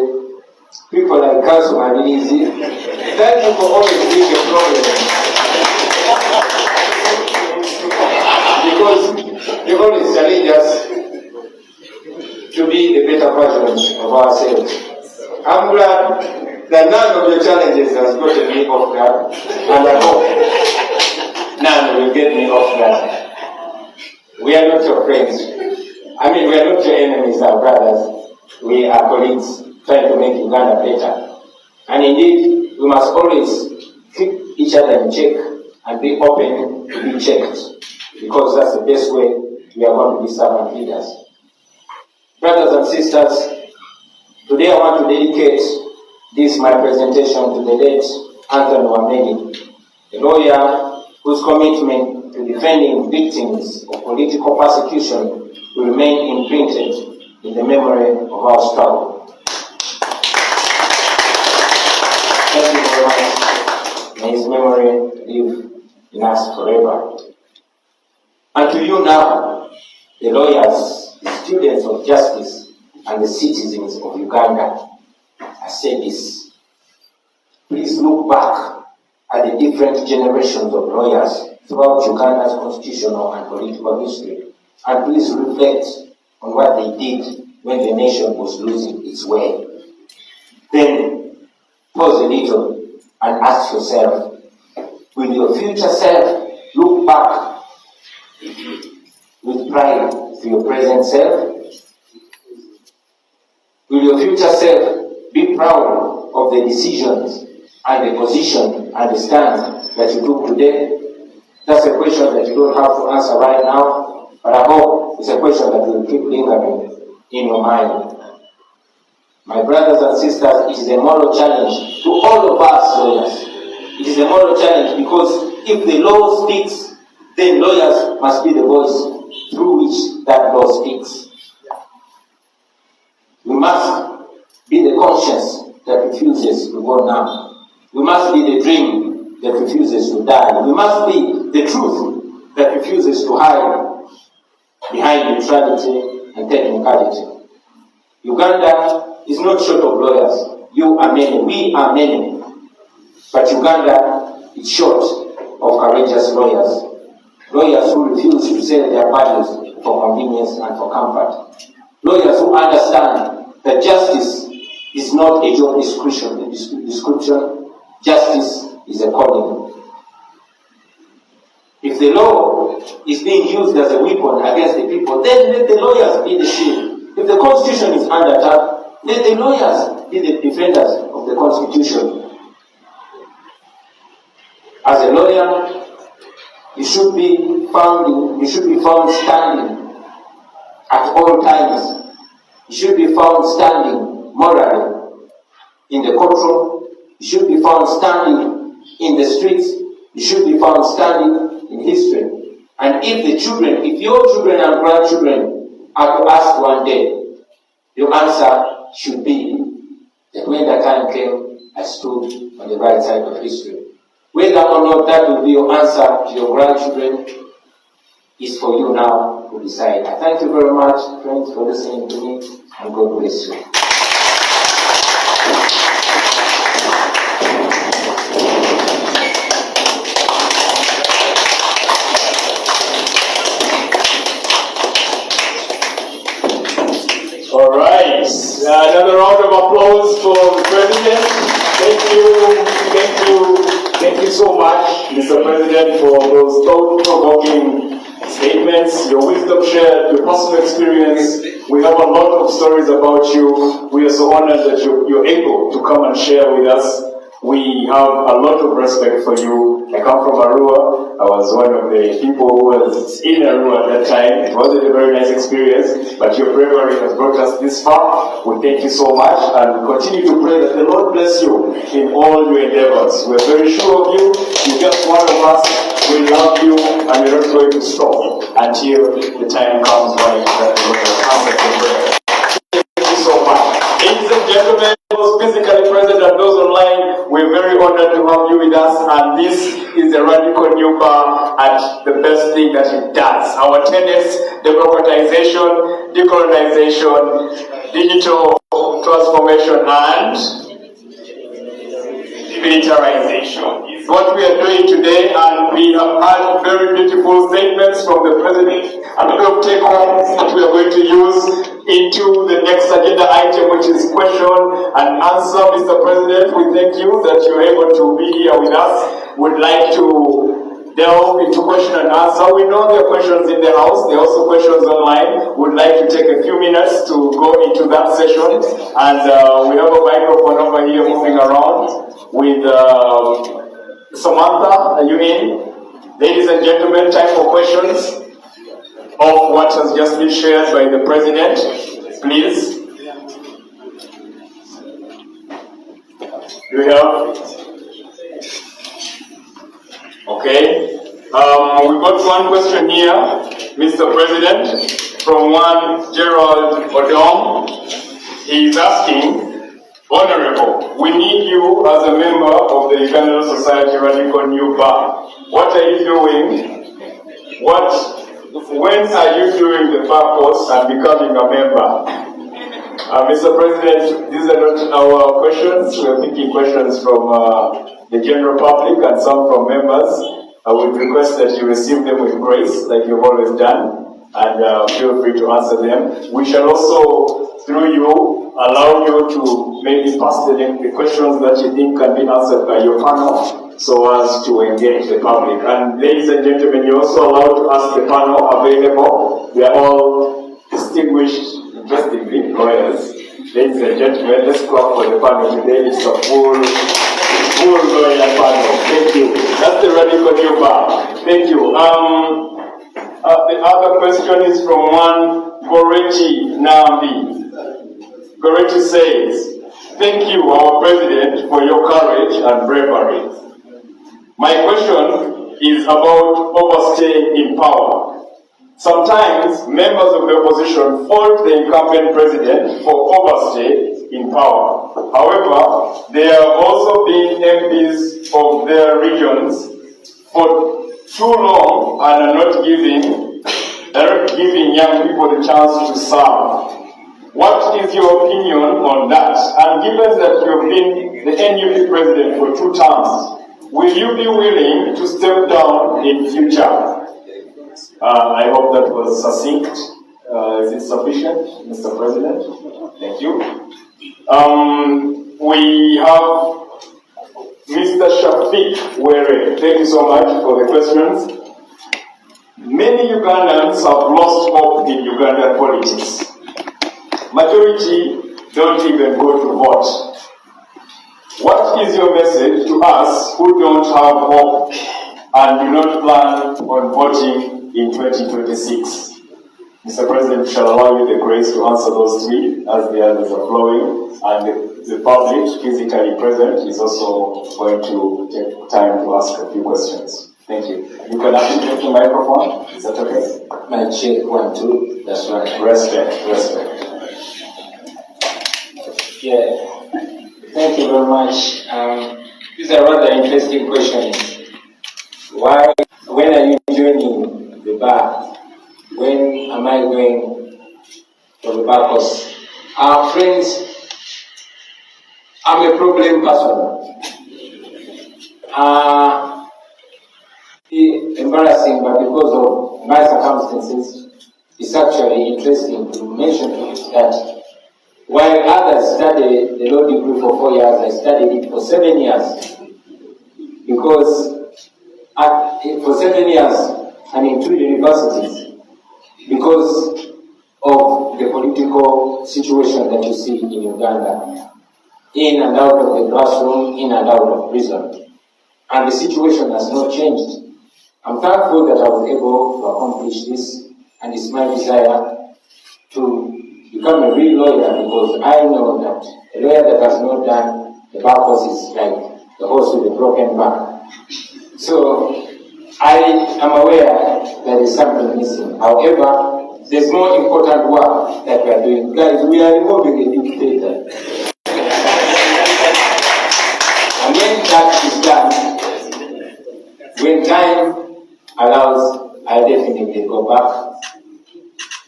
people like Counsel Manizi. Thank you for always being a problem. Because you always challenge us to be the better version of ourselves. I'm glad that none of your challenges has gotten me off guard, and I hope none will get me off guard. We are not your friends. I mean, we are not your enemies, our brothers. We are colleagues trying to make Uganda better. And indeed, we must always keep each other in check and be open to be checked, because that's the best way we are going to be servant leaders. Brothers and sisters, today I want to dedicate this my presentation to the late Anthony Wameli, a lawyer whose commitment to defending victims of political persecution will remain imprinted in the memory of our struggle. Thank you very much. May his memory live in us forever. And to you now, the lawyers, the students of justice, and the citizens of Uganda, I say this. Please look back at the different generations of lawyers throughout Uganda's constitutional and political history, and please reflect on what they did when the nation was losing its way. Then pause a little and ask yourself, will your future self look back with pride to your present self? Will your future self be proud of the decisions and the position and the stand that you took today? That's a question that you don't have to answer right now, but I hope it's a question that will keep lingering in your mind. My brothers and sisters, it is a moral challenge to all of us lawyers. It is a moral challenge because if the law speaks, then lawyers must be the voice through which that law speaks. We must be the conscience that refuses to go numb. We must be the dream that refuses to die. We must be the truth that refuses to hide behind neutrality and technicality. Uganda is not short of lawyers. You are many. We are many. But Uganda is short of courageous lawyers. Lawyers who refuse to sell their bodies for convenience and for comfort. Lawyers who understand that justice is not a job description. Justice is a calling. If the law is being used as a weapon against the people, then let the lawyers be the shield. If the constitution is under attack, let the lawyers be the defenders of the constitution. As a lawyer, you should be found standing at all times. You should be found standing morally in the courtroom. You should be found standing in the streets. You should be found standing in history. And if your children and grandchildren are to ask one day, your answer should be that when the time came, I stood on the right side of history. Whether or not that will be your answer to your grandchildren is for you now to decide. I thank you very much, friends, for listening to me, and God bless you. All right, another round of applause for the President. Thank you so much, Mr. President, for those thought-provoking statements, your wisdom shared, your personal experience. We have a lot of stories about you. We are so honored that you're able to come and share with us. We have a lot of respect for you. I come from Arua. I was one of the people who was in Arua at that time. It wasn't a very nice experience, but your bravery has brought us this far. We thank you so much, and we continue to pray that the Lord bless you in all your endeavors. We're very sure of you. You're just one of us. We love you, and we're not going to stop until the time comes when that the Lord has answered your prayer. Thank you so much. Ladies and gentlemen, those physically present and those online, we're very honored to have you with us, and this is the Radical New Bar at the best thing that it does. Our tenets: democratization, decolonization, digital transformation, and militarization is what we are doing today, and we have had very beautiful statements from the President, a lot of take-homes that we are going to use into the next agenda item, which is question and answer. Mr. President, we thank you that you're able to be here with us. We'd like to delve into question and answer. We know there are questions in the house, there are also questions online. We'd like to take a few minutes to go into that session, and we have a microphone over here moving around with Samantha. Are you in? Ladies and gentlemen, time for questions of what has just been shared by the President, please. Do we have? Okay. We got one question here, Mr. President, from one Gerald Odom. He is asking, Honorable, we need you as a member of the Uganda Society Radical New Bar. What are you doing? When are you doing the bar course and becoming a member? Mr. President, these are not our questions. We are picking questions from the general public and some from members. I would request that you receive them with grace, like you've always done, and feel free to answer them. We shall also, through you, allow you to maybe pass the questions that you think can be answered by your panel, so as to engage the public. And ladies and gentlemen, you're also allowed to ask the panel available. We are all distinguished, interestingly, lawyers. Ladies and gentlemen, let's clap for the panel today. It's a full lawyer panel. Thank you. That's the Radical New Bar. Thank you. The other question is from one Gorechi Nambi. Gorechi says, thank you, our President, for your courage and bravery. My question is about overstay in power. Sometimes members of the opposition fault the incumbent president for overstay in power. However, there have also been MPs of their regions for too long and are not giving young people the chance to serve. What is your opinion on that? And given that you have been the NUP president for 2 terms, will you be willing to step down in future? I hope that was succinct. Is it sufficient, Mr. President? Thank you. We have Mr. Shafiq Were. Thank you so much for the questions. Many Ugandans have lost hope in Ugandan politics. Majority don't even go to vote. What is your message to us who don't have hope and do not plan on voting in 2026? Mr. President, shall allow you the grace to answer those three as the others are flowing, and the public physically present is also going to take time to ask a few questions. Thank you. You can activate the microphone. Is that okay? My check 1, 2. That's right. Respect. Yeah. Thank you very much. These are rather interesting questions. Why? When are you joining the bar? When am I going for the bar course? Friends, I'm a problem person. Embarrassing, but because of my circumstances, it's actually interesting to mention that while others studied the law degree for 4 years, I studied it for 7 years. Because for 7 years, and in 2 universities, because of the political situation that you see in Uganda, in and out of the classroom, in and out of prison. And the situation has not changed. I'm thankful that I was able to accomplish this, and it's my desire to become a real lawyer, because I know that a lawyer that has not done the bar course is like the horse with a broken back. So I am aware that there is something missing. However, there's more important work that we are doing. Guys, we are removing a dictator. And when that is done, when time allows, I'll definitely go back,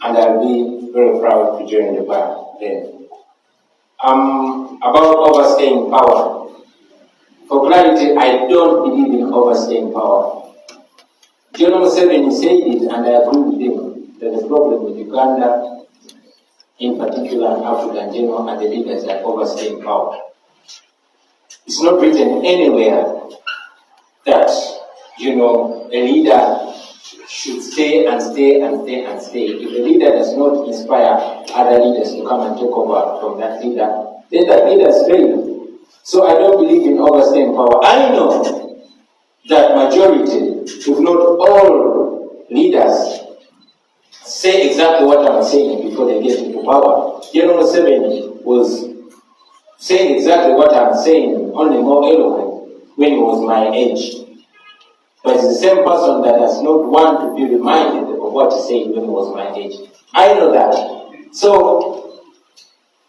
and I'll be very proud to join the bar then. About overstaying power. For clarity, I don't believe in overstaying power. General Museveni said it, and I agree with him, that the problem with Uganda, in particular, and Africa in general, and the leaders are overstaying power. It's not written anywhere that, a leader should stay and stay and stay and stay. If a leader does not inspire other leaders to come and take over from that leader, then that leader has failed. So I don't believe in overstaying power. I know that majority, if not all leaders, say exactly what I'm saying before they get into power. General Museveni was saying exactly what I'm saying, only more eloquent, when he was my age. But it's the same person that does not want to be reminded of what he said when he was my age. I know that. So,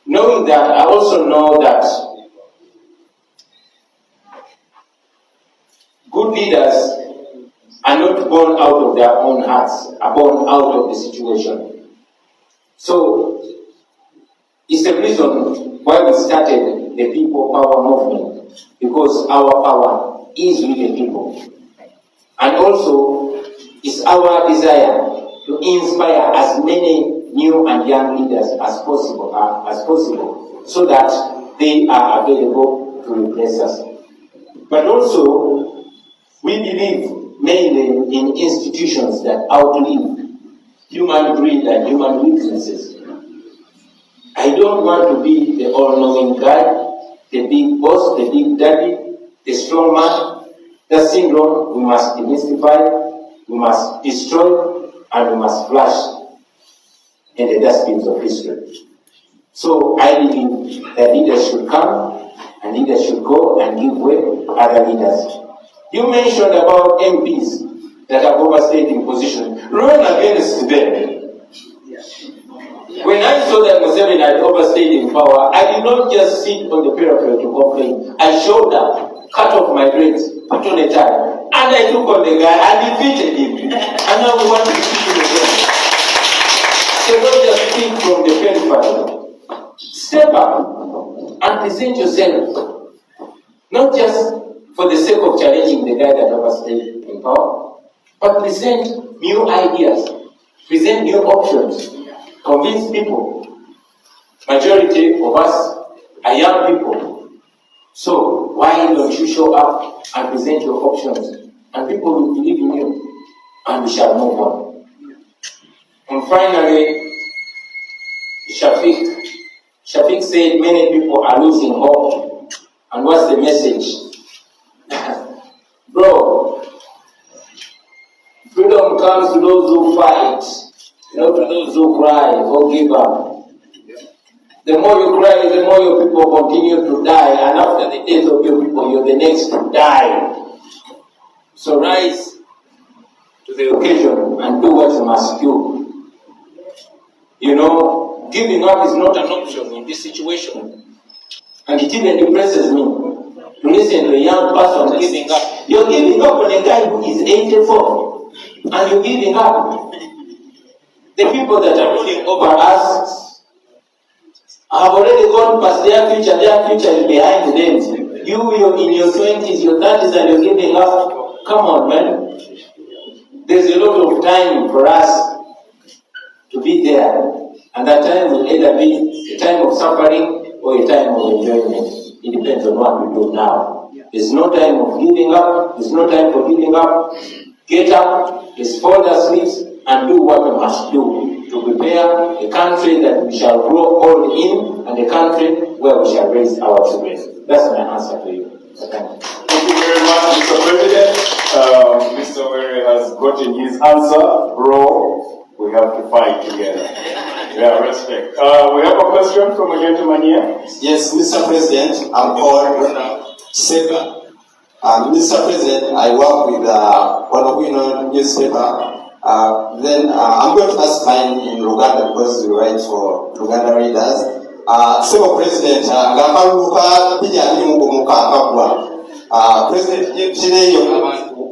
knowing that, I also know that good leaders are not born out of their own hearts, are born out of the situation. So, it's the reason why we started the People Power Movement, because our power is with the people. And also, it's our desire to inspire as many new and young leaders as possible, so that they are available to replace us. But also, we believe mainly in institutions that outlive human greed and human weaknesses. I don't want to be the all-knowing guy, the big boss, the big daddy, the strong man. That syndrome we must demystify, we must destroy, and we must flush in the dustbins of history. So I believe that leaders should come, and leaders should go and give way to other leaders. You mentioned about MPs that have overstayed in position. Run against them. When I saw that Museveni had overstayed in power, I did not just sit on the periphery to complain. I showed up, cut off my dreads, put on a tie, and I took on the guy and defeated him. And now we want to defeat him again. So don't just speak from the periphery. Step up and present yourself. Not just for the sake of challenging the guy that overstayed in power, but present new ideas, present new options, convince people. Majority of us are young people. So why don't you show up and present your options, and people will believe in you. and we shall move on. And finally, Shafiq said many people are losing hope. And what's the message? Bro, freedom comes to those who fight, not to those who cry or give up. The more you cry, the more your people continue to die, and after the death of your people, you're the next to die. So rise to the occasion and do what you must do. You know, giving up is not an option in this situation. And it even depresses me to listen to a young person giving up. You're giving up on a guy who is 84, and you're giving up. The people that are ruling over us have already gone past their future is behind them. You're in your 20s, your 30s, and you're giving up. Come on, man. There's a lot of time for us to be there. And that time will either be a time of suffering or a time of enjoyment. It depends on what we do now. There's no time of giving up. There's no time for giving up. Get up, let's fold our sleeves, and do what we must do to prepare a country that we shall grow old in, and a country where we shall raise our children. That's my answer to you. So thank you. Thank you very much, Mr. President. Mr. Were has gotten his answer. Bro, we have to fight together. Yeah, respect. We have a question from a gentleman here. Yes, Mr. President, I'm called Seba. Mr. President, I work with one of you know newspaper. Then I'm going to ask mine in Luganda because we write for Luganda readers. Seba President, ngakaluka pijani mungu mukakabwa. President chineyo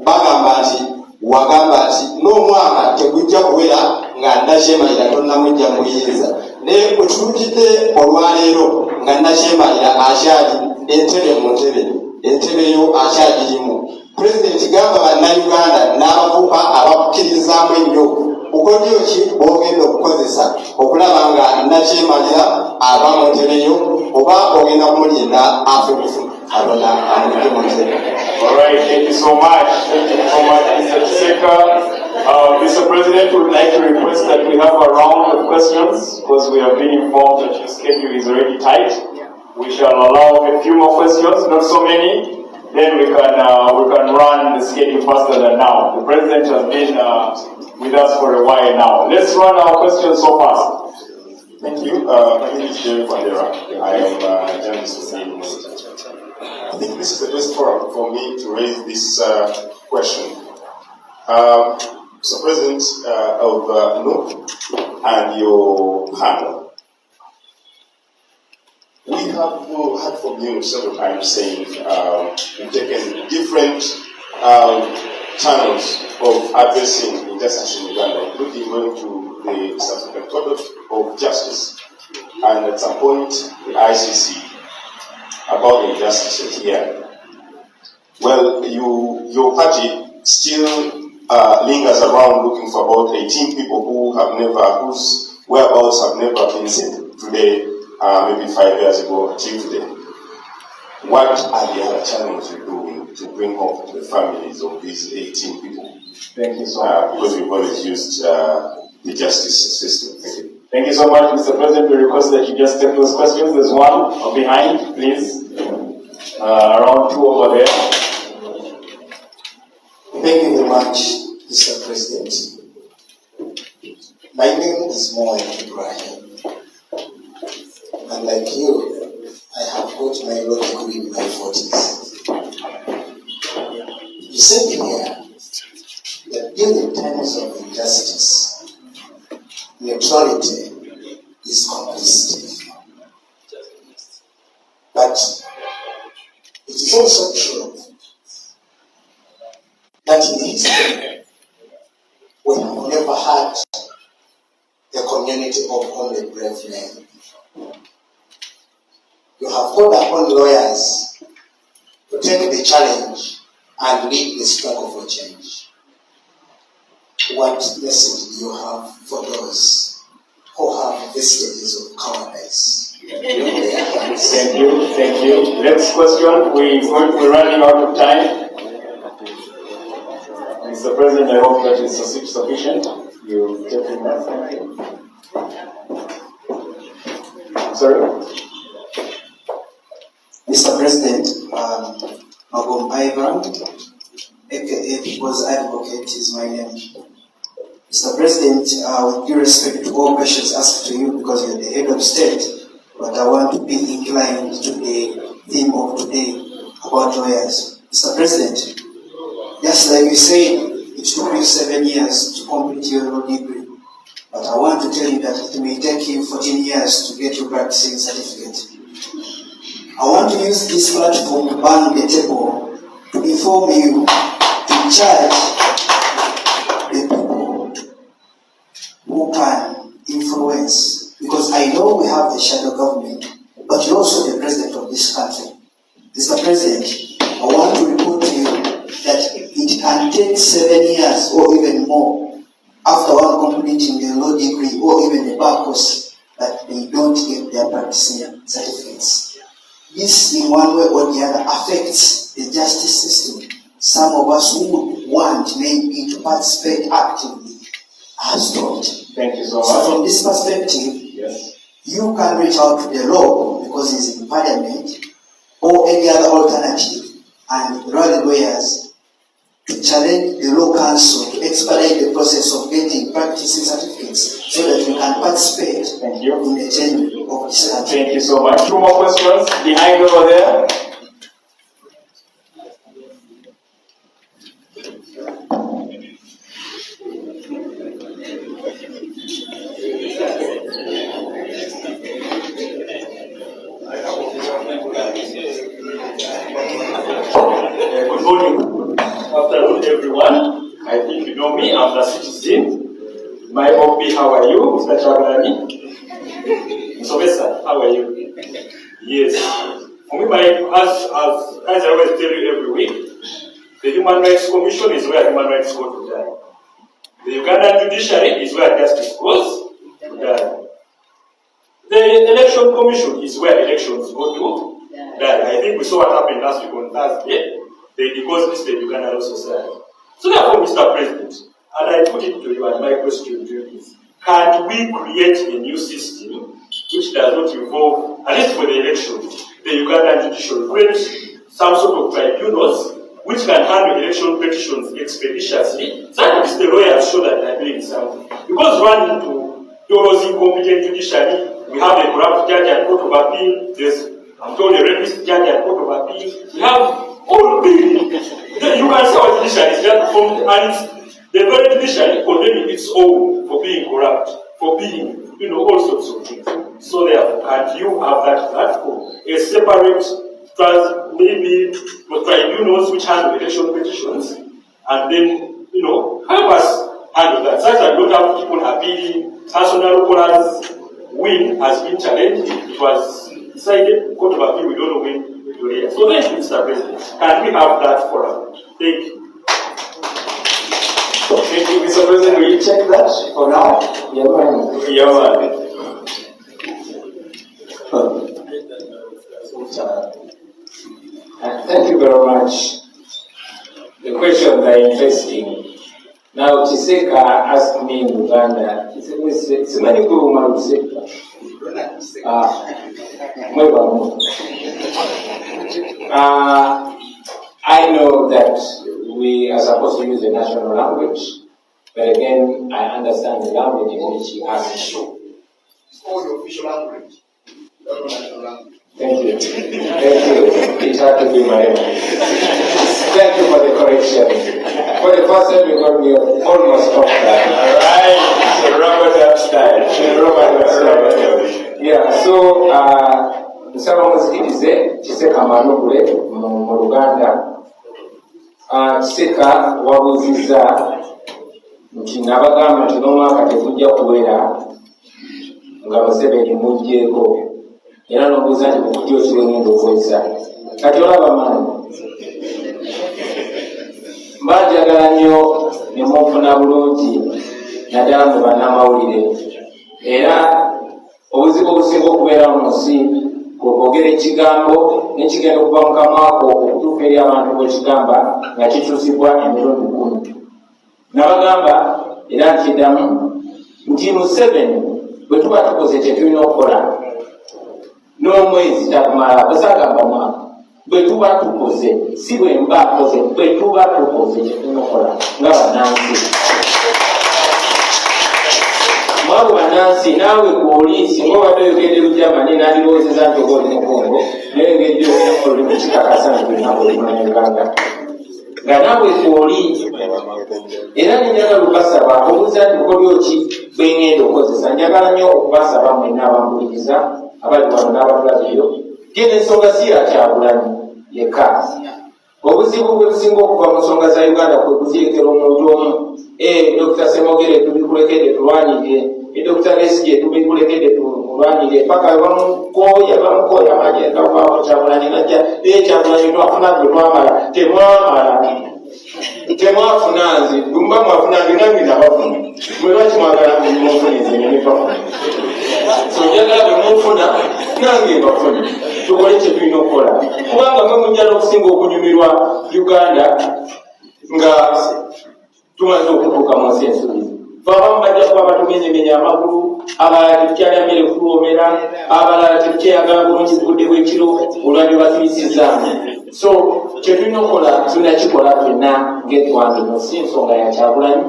bagamba nti wagamba nti n'omwaka tegujja kuwera nga ndakyemalira tonnamujja muyinza naye bwetulukidde olwaleero nga ndakyemalira akyali entebe yo akyagirimu. Pulezidenti gamba bannayuganda n'abavubuka abakkiririzaamu ennyo bukodyo ki bw'ogenda okukozesa okulaba nga ndakyemalira aba mu ntebe yo oba ogenda kumulinda afe bufu alona amulike mu ntebe. All right, thank you so much. Thank you so much, Mr. Chiseka. Mr. President, we would like to request that we have a round of questions because we have been informed that your schedule is already tight. We shall allow a few more questions, not so many. Then we can run the schedule faster than now. The President has been with us for a while now. Let's run our questions so fast. Thank you. My name is Jerry Vandera. I am a journalist with the News. I think this is the best forum for me to raise this question. Mr. President of NUP and your panel, we have heard from you several times saying you've taken different channels of addressing injustice in Uganda, including going to the South African Court of Justice and at some point the ICC about the injustices here. Well, your party still lingers around looking for about 18 people whose whereabouts have never been seen today, maybe 5 years ago until today. What are the other channels you're doing to bring hope to the families of these 18 people? Thank you so much. Because we've always used the justice system. Thank you. Thank you so much, Mr. President. We request that you just take those questions. There's one behind, please. Around 2 over there. Thank you very much, Mr. President. My name is Moy Ibrahim. And like you, I have got my law degree in my 40s. You said here that during times of injustice, neutrality is complicity. But it is also true that in history, we have never had a community of only brave men. You have called upon lawyers to take the challenge and lead the struggle for change. What message do you have for those who have vestiges of cowardice? Thank you. Next question. We're running out of time. Mr. President, I hope that is sufficient. You take it now. Thank you. Sorry? Mr. President, Magom Ivan, aka People's Advocate is my name. Mr. President, with due respect to all questions asked to you because you're the head of state, but I want to be inclined to the theme of today about lawyers. Mr. President, just like you said, it took you 7 years to complete your law degree, but I want to tell you that it may take you 14 years to get your practicing certificate. I want to use this platform to bang the table to inform you to charge the people who can influence, because I know we have a shadow government, but you're also the president of this country. Mr. President, I want to report to you that it can take 7 years or even more after one completing the law degree or even the bar course that they don't get their practicing certificates. This in one way or the other affects the justice system. Some of us who would want maybe to participate actively are stopped. Thank you so much. So from this perspective, yes, you can reach out to the law because it's in parliament or any other alternative and rally lawyers to challenge the law council to expedite the process of getting practicing certificates so that you can participate thank you. in the change of this country. Thank you so much. 2 more questions behind over there. Good morning. Afternoon, everyone. I think you know me. I'm the citizen. My Bobi, how are you, Mr. Chabalani? So, how are you? Yes. For me, as I always tell you every week, the Human Rights Commission is where human rights go to die. The Ugandan judiciary is where justice goes to die. The Election Commission is where elections go to die. I think we saw what happened last week on Thursday. They deposited the Uganda Law Society. So therefore, Mr. President, and I put it to you, and my question to you is, can we create a new system which does not involve, at least for the elections, the Ugandan judiciary, create some sort of tribunals which can handle election petitions expeditiously, so that the lawyers show that they are doing something. Because running to those incompetent judiciary, we have a corrupt judge at Court of Appeal, there's, I'm told, a rapist judge at Court of Appeal, we have all the, you can say our judiciary is just from, and the very judiciary condemning its own for being corrupt, for being, all sorts of things. So therefore, can you have that platform, a separate, maybe tribunals which handle election petitions, and then, help us handle that. Such that we don't have people appealing, personal callers, win has been challenged. It was decided, Court of Appeal, we don't know when. So thank you, Mr. President. Can we have that forum? Thank you. Thank you, Mr. President. Will you check that for now? Yeah, man. Yeah, man. Thank you very much. The questions are interesting. Now, Chiseka asked me in Uganda, he said, it's many people who Chiseka. I know that we are supposed to use the national language, but again, I understand the language in which he asked. It's called the official language, not the national language. Thank you. Thank you. It had to be my own. Thank you for the correction. For the first time, you got me almost off that. All right. So Robert style. Yeah, so, Nsaba Muzikirize, Chiseka Manubule, mu Luganda. Chiseka wabuziza nti nabagamba nti n'omwaka tegujja kuwera nga Museveni muggyeko. Era n'obuuza nti bukutya okiwe ngenda okozesa. Kati olaba maanyi. Mbanjagala nnyo ne munfuna bulungi naddala mu bannamawulire. Era obuzibu obusinga okubeera mu nsi kwogera ekigambo n'ekigenda okuva mu kamwa ko okutuuka eri abantu bw'ekigamba nga kikyusibwa emirundi 10. Nabagamba era nkiddamu nti Museveni bwe tuba tukoze kye tulina okukola n'omwezi takumala basagamba mwaka bwe tuba tukoze si bwe mba akoze bwe tuba tukoze kye tulina okukola nga bannansi mwabo bannansi naawe kwoli singa obadde oyogedde Lujamani n'andirowoozeza nti oba oli mu Congo naye ngedde oli mu kikakasa nti olina olimanya Uganda nga naawe kwoli era nenjagala okubasaba obuuza nti bukolyo ki bwengenda okozesa njagala nnyo okubasaba mwenna abampuliriza abali wano n'abatulabiyo gena ensonga si ya Kyagulanyi yekka obuzibu bwe businga okuva mu nsonga za Uganda kwe kuzirekera omuntu omu Dr. Semogere tubikulekedde tulwanirire Dr. Lesige tubikulekedde tulwanirire paka bamukooya magenda okwawo Kyagulanyi najja Kyagulanyi twafuna gwe twamala temwafuna nze mba mwafuna nze nange nabafuna mwebaki mwagala mufunize nemibafuna so njagala bwe mufuna nange mbafuna tukole kye tulina okukola kubanga mwe mujja n'okusinga okunyumirwa Uganda nga tumaze okutuuka mu nsi ensuubizi abamu bajja kuba batumenyemenya amagulu abalala tetukyalya mmere kutuwoomera abalala tetukyeyagala bulungi budde bw'ekiro olwalyo batuyisizaamu so kyetulina okukola tunakikola ffenna ng'eggwanga eno si nsonga ya Kyagulanyi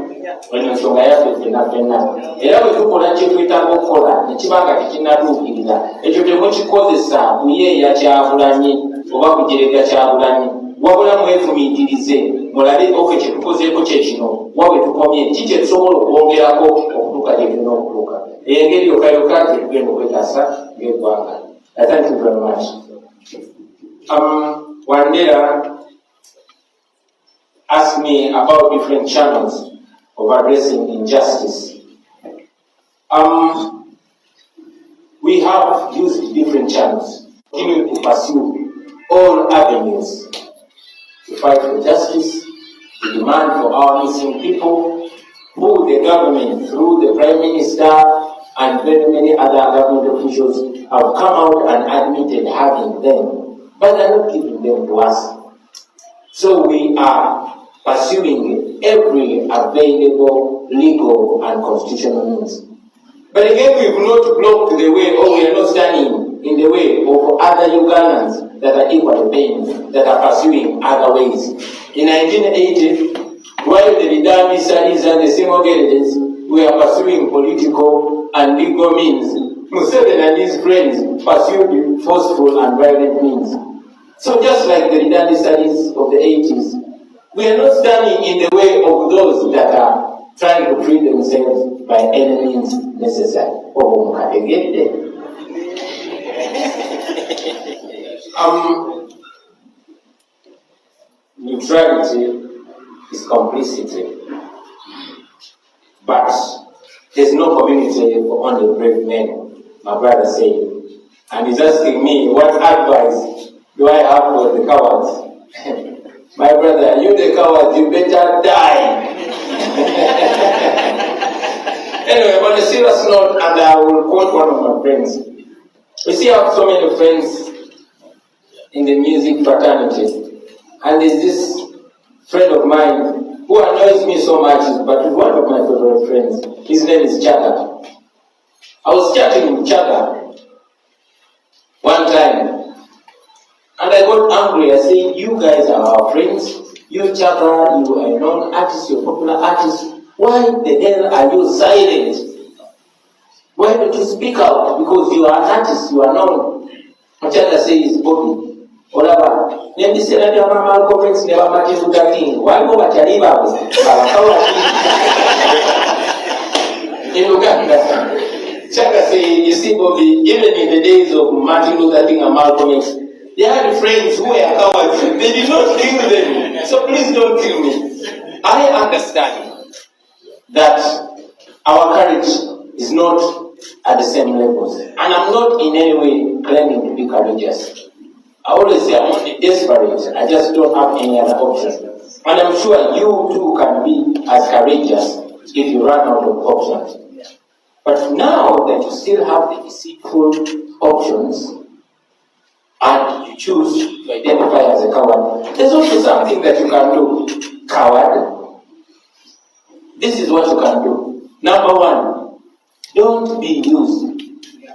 eno nsonga yaffe ffenna era bwe tukola kyetwetaaga okukola nekibanga tekinnatuukirira ekyo temukikozesa kuyeeya Kyagulanyi oba kujerega Kyagulanyi wabula mwefumiitirize mulabe oke kyetukozeeko kyekino wabwe tukomye ki kyetusobola okwongerako okutuuka gye tulina okutuuka engeri yokayoka gyetugenda okwetaasa ng'eggwanga. Thank you very much. Wandera asked me about different channels of addressing injustice. We have used different channels to pursue all avenues to fight for justice, to demand for our missing people, who the government, through the Prime Minister and very many other government officials, have come out and admitted having them, but they're not giving them to us. So we are pursuing every available legal and constitutional means. But again, we will not block the way, or we are not standing in the way of other Ugandans that are equally paying, that are pursuing other ways. In 1980, while the Bidami studies and the Simogeredes were pursuing political and legal means, Museveni and his friends pursued forceful and violent means. So just like the Bidami studies of the 80s, we are not standing in the way of those that are trying to free themselves by any means necessary. Neutrality is complicity, but there's no community for only brave men, my brother said. And he's asking me, what advice do I have for the cowards? My brother, you the cowards, you better die. Anyway, on a serious note, and I will quote one of my friends. You see, I have so many friends in the music fraternity, and there's this friend of mine who annoys me so much, but is one of my favorite friends. His name is Chaka. I was chatting with Chaka one time, and I got angry. I said, you guys are our friends. You, Chaka, you are a known artist, you're a popular artist. Why the hell are you silent? Why don't you speak out? Because you are an artist, you are known. Chaka says, Bobi, olaba, nebisera bya mama comments never Martin Luther King. Why go bakyali baabo? In Uganda, Chaka says, you see, Bobi, even in the days of Martin Luther King and Malcolm X, they had friends who were cowards. They did not kill them. So please don't kill me. I understand that our courage is not at the same levels. And I'm not in any way claiming to be courageous. I always say I'm only desperate. I just don't have any other option. And I'm sure you too can be as courageous if you run out of options. But now that you still have the deceitful options, and you choose to identify as a coward, there's also something that you can do. Coward, This is what you can do. Number one, don't be used.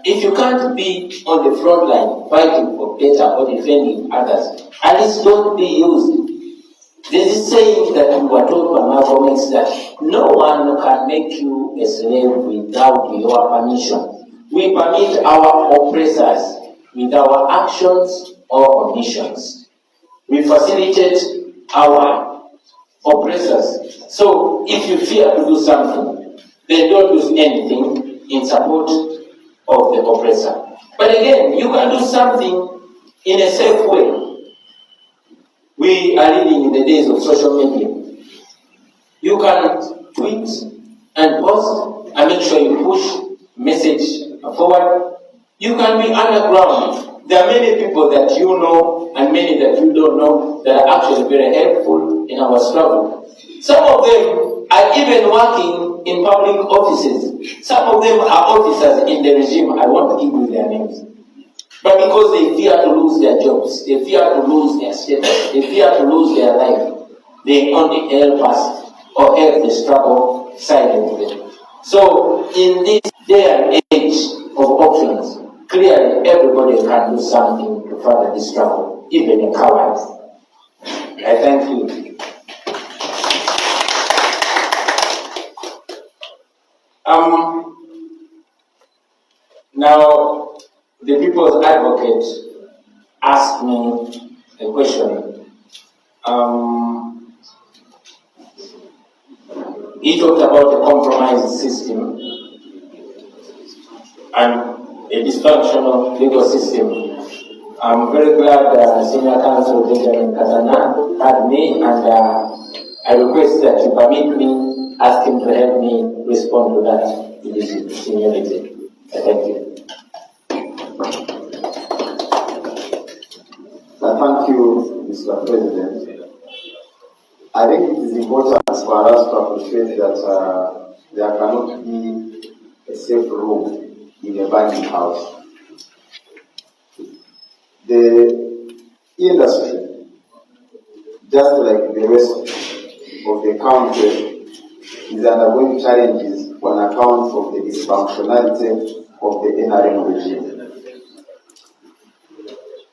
If you can't be on the front line fighting for better or defending others, at least don't be used. There's this saying that we were taught by Malcolm X that no one can make you a slave without your permission. We permit our oppressors with our actions or omissions. We facilitate our oppressors. So if you fear to do something, then don't do anything in support of the oppressor. But again, you can do something in a safe way. We are living in the days of social media. You can tweet and post and make sure you push message forward. You can be underground. There are many people that you know and many that you don't know that are actually very helpful in our struggle. Some of them are even working in public offices. Some of them are officers in the regime. I won't give you their names. But because they fear to lose their jobs, they fear to lose their status, they fear to lose their life, they only help us or help the struggle silently. So in this day and age of options, clearly everybody can do something to further the struggle, even a coward. I thank you. Now, the People's Advocate asked me a question. He talked about a compromised system and a dysfunctional legal system. I'm very glad Senior Counsel Benjamin Kazana had me, and I request that you permit me, ask him to help me respond to that in his seniority. Thank you. Thank you, Mr. President. I think it is important for us to appreciate that there cannot be a safe room in a banking house. The industry, just like the rest of the country, is undergoing challenges on account of the dysfunctionality of the NRM regime.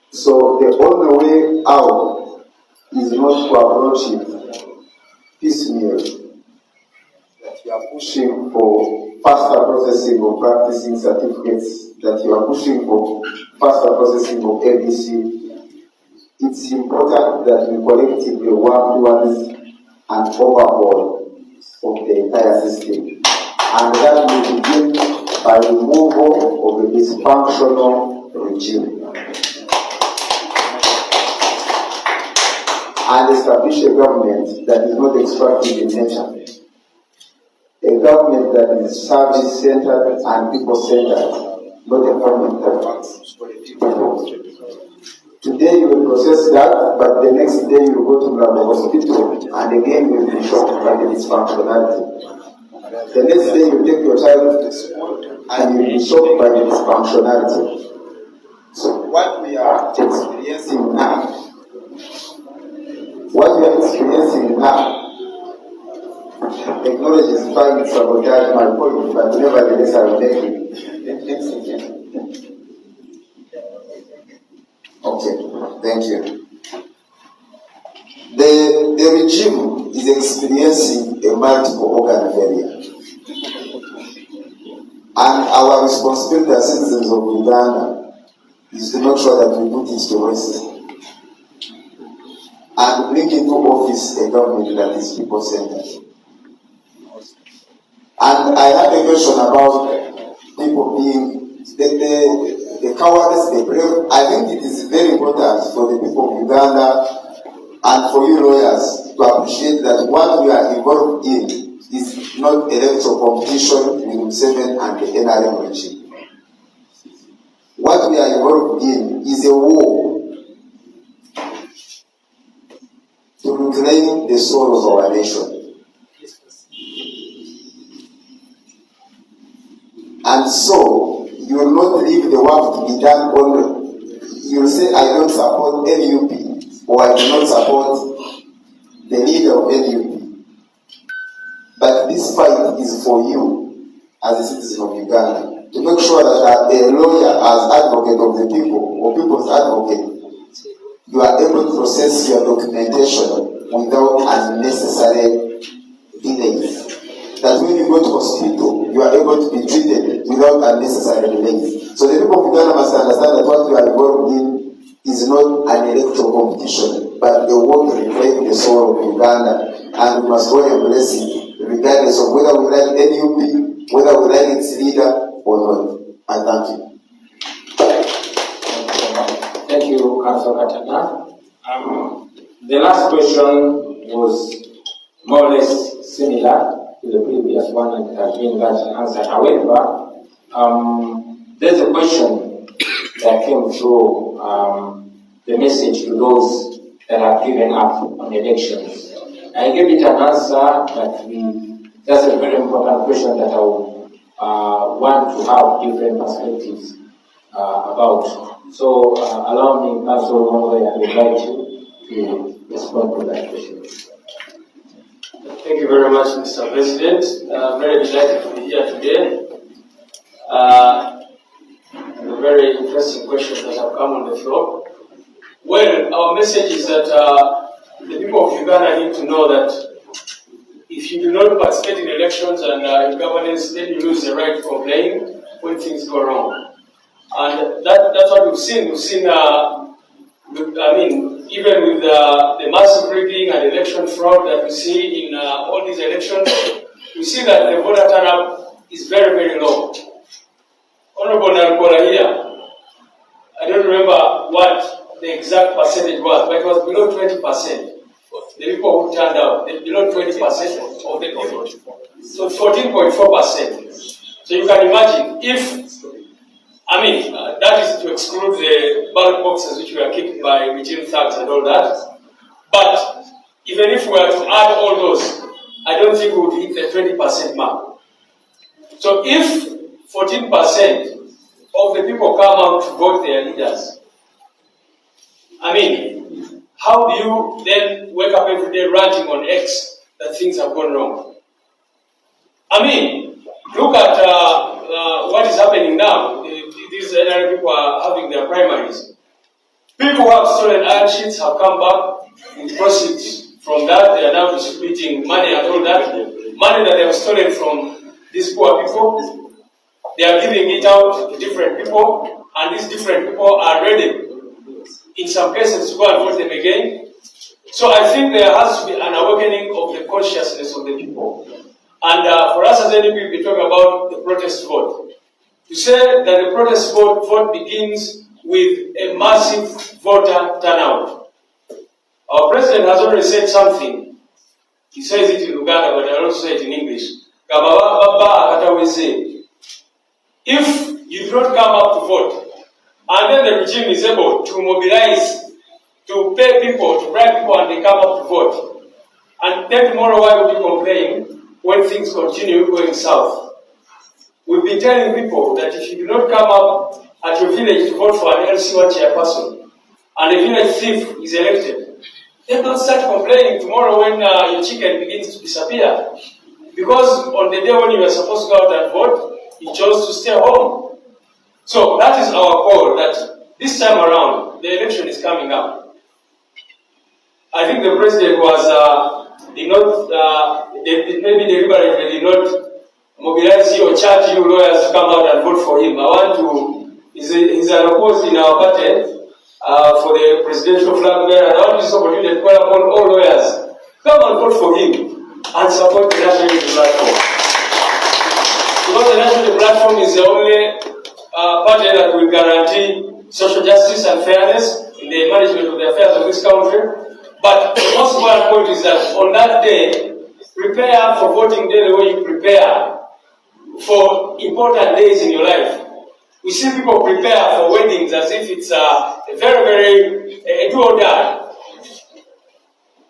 So the only way out is not to approach it piecemeal. That you are pushing for faster processing of practicing certificates, that you are pushing for faster processing of ABC. It's important that we collectively work towards an overhaul of the entire system. And that will begin by removal of the dysfunctional regime. And establish a government that is not extractive in nature. A government that is service-centered and people-centered, not a government that works for the people. Today you will process that, but the next day you will go to the hospital, and again you will be shocked by the dysfunctionality. The next day you take your child to school, and you will be shocked by the dysfunctionality. So what we are experiencing now, technology is trying to sabotage my point, but nevertheless I will make it. Okay, thank you. The regime is experiencing a multiple organ failure. And our responsibility as citizens of Uganda is to make sure that we put this to rest. And bring into office a government that is people-centered. And I had a question about people being the cowardice, the brave. I think it is very important for the people of Uganda and for you lawyers to appreciate that what we are involved in is not electoral competition with Museveni and the NRM regime. What we are involved in is a war to reclaim the soul of our nation. And so, you will not leave the work to be done only. You will say, I don't support NUP, or I do not support the leader of NUP. But this fight is for you as a citizen of Uganda to make sure that a lawyer, as advocate of the people or people's advocate, you are able to process your documentation without unnecessary delays. That when you go to hospital, you are able to be treated without unnecessary delays. So the people of Uganda must understand that what you are involved in is not an electoral competition, but the war to reclaim the soul of Uganda, and we must go embrace it, regardless of whether we like NUP, whether we like its leader or not. And thank you. Thank you, Councillor Katana. The last question was more or less similar to the previous one and has been largely answered. However, there's a question that came through the message to those that have given up on elections. I gave it an answer, but that's a very important question that I would want to have different perspectives about. So allow me, Councillor Mongoy, I invite you to respond to that question. Thank you very much, Mr. President. Very delighted to be here today. The very interesting questions that have come on the floor. Well, our message is that the people of Uganda need to know that if you do not participate in elections and in governance, then you lose the right to complain when things go wrong. And that's what we've seen. We've seen, even with the massive rigging and election fraud that we see in all these elections, we see that the voter turnout is very, very low. Honorable Nalkola here, I don't remember what the exact percentage was, but it was below 20%. The people who turned out, below 20% of the people. So 14.4%. So you can imagine if, that is to exclude the ballot boxes which were kept by regime thugs and all that. But even if we were to add all those, I don't think we would hit the 20% mark. So if 14% of the people come out to vote their leaders, how do you then wake up every day ranting on X that things have gone wrong? Look at what is happening now. These NRA people are having their primaries. People who have stolen iron sheets have come back with proceeds from that. They are now distributing money and all that. Money that they have stolen from these poor people, they are giving it out to different people, and these different people are ready, in some cases, to go and vote them again. So I think there has to be an awakening of the consciousness of the people. And for us as NDP, we talk about the protest vote. To say that the protest vote begins with a massive voter turnout. Our president has already said something. He says it in Uganda, but I also say it in English. If you do not come out to vote, and then the regime is able to mobilize, to pay people, to bribe people, and they come out to vote, and then tomorrow why would you complain when things continue going south? We've been telling people that if you do not come up at your village to vote for an LC1 chairperson, and a village thief is elected, then don't start complaining tomorrow when your chicken begins to disappear. Because on the day when you were supposed to go out and vote, you chose to stay home. So that is our call, that this time around, the election is coming up. I think the president did not, maybe deliberately did not mobilize you or charge you lawyers to come out and vote for him. He's an opposed in our party for the presidential flag bearer. I want this opportunity to call upon all lawyers. Come and vote for him and support the National Unity Platform. Because the National Unity Platform is the only party that will guarantee social justice and fairness in the management of the affairs of this country. But the most important point is that on that day, prepare for voting day the way you prepare for important days in your life. We see people prepare for weddings as if it's a very do or die.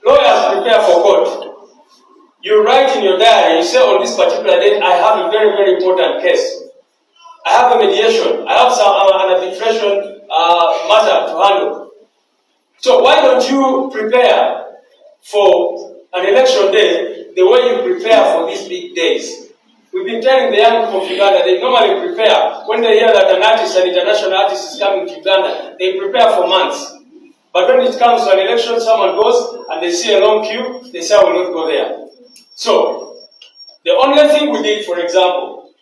Lawyers prepare for court. You write in your diary, you say on this particular date, I have a very, very important case. I have a mediation. I have an arbitration matter to handle. So why don't you prepare for an election day the way you prepare for these big days. We've been telling the young people of Uganda, they normally prepare. When they hear that an artist, an international artist is coming to Uganda, they prepare for months. But when it comes to an election, someone goes and they see a long queue, they say, I will not go there. So, the only thing we did, for example,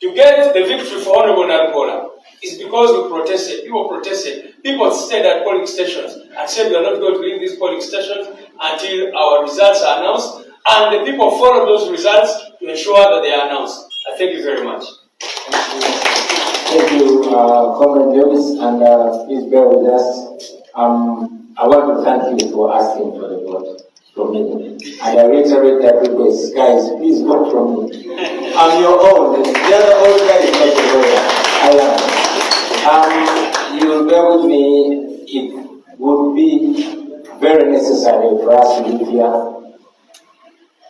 to get the victory for Honorable Narukola is because we protested. People protested. People stayed at polling stations and said we are not going to leave these polling stations until our results are announced. And the people followed those results to ensure that they are announced. I thank you very much. Thank you, Comrade Jones, and please bear with us. I want to thank you for asking for the vote from me. And I reiterate that request. Guys, please vote from me. I'm your own. The other old guy is not a lawyer. I am. You will bear with me. It would be very necessary for us to live here.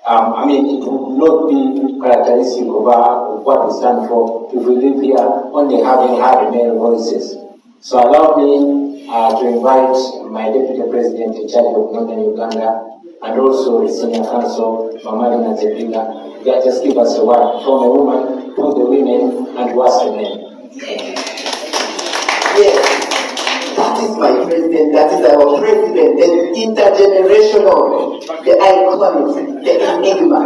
It would not be characteristic of what we stand for if we live here only having heard male voices. So allow me to invite my Deputy President in charge of Northern Uganda and also the Senior Counsel, Mamalina Zebiga. Just give us a word from a woman to the women and to us the men. Yes, that is my president, that is our president, the intergenerational, the iconic, the enigma.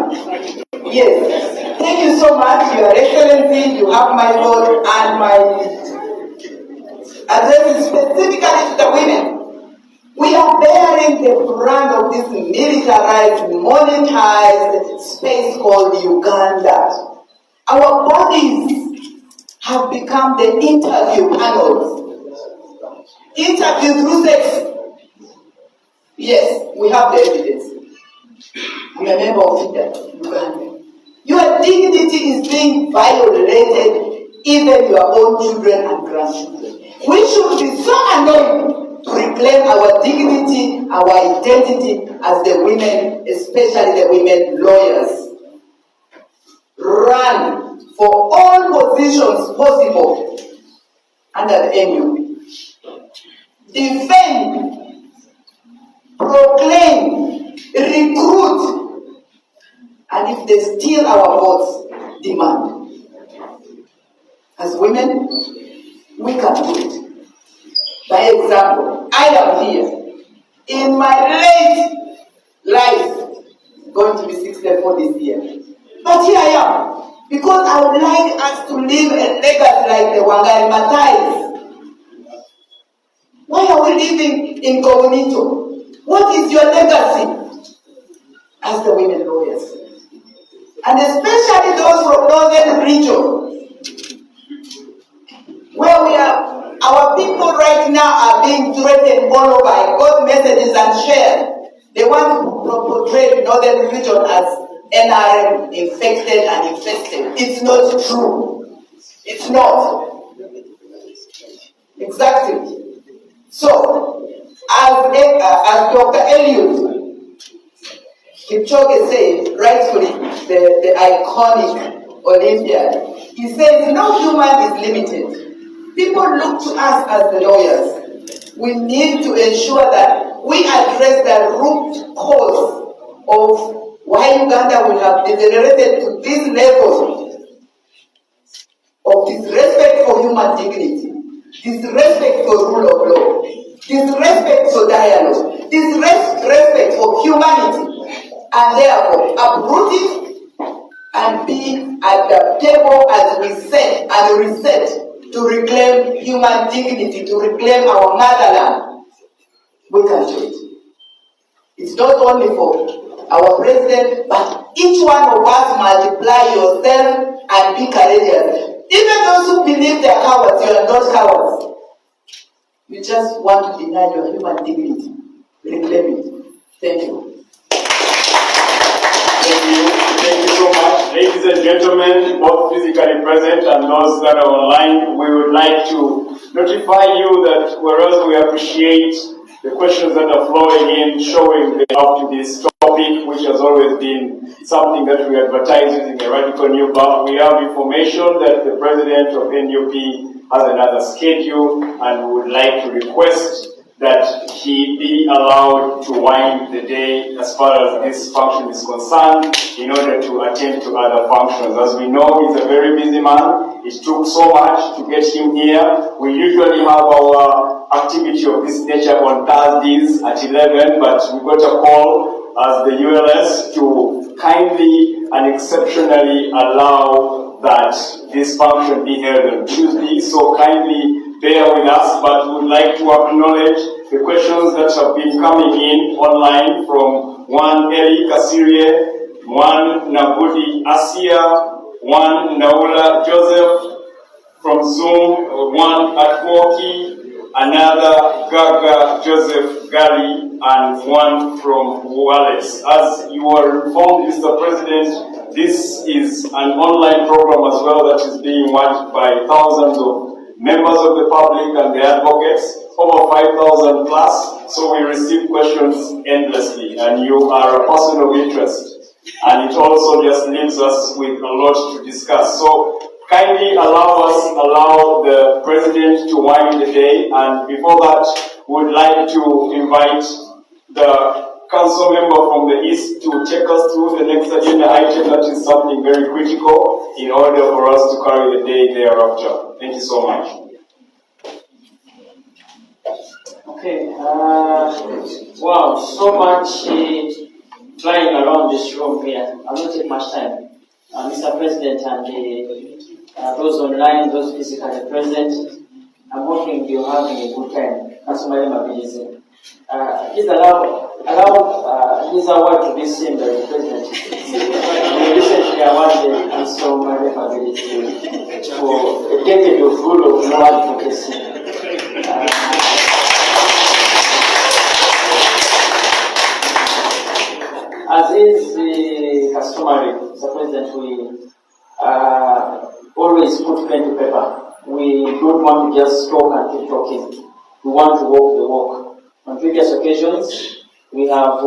Yes, thank you so much, Your Excellency. You have my vote, and my address is specifically to the women. We are bearing the brand of this militarized, monetized space called Uganda. Our bodies have become the interview panels. Interview through sex. Yes, we have the evidence. I'm a member of Uganda. Your dignity is being violated, even your own children and grandchildren. We should be so annoyed to reclaim our dignity, our identity as the women, especially the women lawyers. Run for all positions possible under the NU. Defend, proclaim, recruit, and if they steal our votes, demand. As women, we can do it. By example, I am here. In my late life, going to be 64 this year. But here I am, because I would like us to live a legacy like the Wangari Maathai. Why are we living incognito? What is your legacy? As the women lawyers. And especially those from northern region, where we are, our people right now are being threatened all over. I got messages and shared. They want to portray northern region as NRM infected and infested. It's not true. It's not. Exactly. So, as Dr. Eliud Kipchoge said, rightfully, the iconic Olympian, he says, no human is limited. People look to us as the lawyers. We need to ensure that we address the root cause of why Uganda will have degenerated to this level of disrespect for human dignity, disrespect for rule of law, disrespect for dialogue, disrespect for humanity, and therefore uproot it and be adaptable as we set and reset to reclaim human dignity, to reclaim our motherland. We can do it. It's not only for our president, but each one of us multiply yourself and be courageous. Even those who believe they are cowards, you are not cowards. You just want to deny your human dignity. Reclaim it. Thank you. Thank you. Thank you so much. Ladies and gentlemen, both physically present and those that are online, we would like to notify you that whereas we appreciate the questions that are flowing in, showing the up to this topic, which has always been something that we advertise using a radical new bar, we have information that the president of NUP has another schedule, and we would like to request that he be allowed to wind the day as far as this function is concerned in order to attend to other functions. As we know, he's a very busy man. It took so much to get him here. We usually have our activity of this nature on Thursdays at 11, but we got a call as the ULS to kindly and exceptionally allow that this function be held on Tuesday. So kindly bear with us, but we would like to acknowledge the questions that have been coming in online from one Eli Kasirie, one Nabudi Asia, one Naula Joseph from Zoom, one Atwoki, another Gaga Joseph Gali, and one from Wallace. As you are informed, Mr. President, this is an online program as well that is being watched by thousands of members of the public and the advocates, over 5,000 plus, so we receive questions endlessly, and you are a person of interest, and it also just leaves us with a lot to discuss. So kindly allow the President to wind the day, and before that, we would like to invite the Council member from the East to take us through the next agenda item that is something very critical in order for us to carry the day thereafter. Thank you so much. Okay, wow, so much flying around this room here. I'll not take much time. Mr. President and those online, those physically present, I'm hoping you're having a good time. Councilman Mabilizi. Please allow his award to be seen by the President. We recently awarded Councilman Mabilizi for a decade of rule of law advocacy. As is customary, Mr. President, we always put pen to paper. We don't want to just talk and keep talking. We want to walk the walk. On previous occasions, we have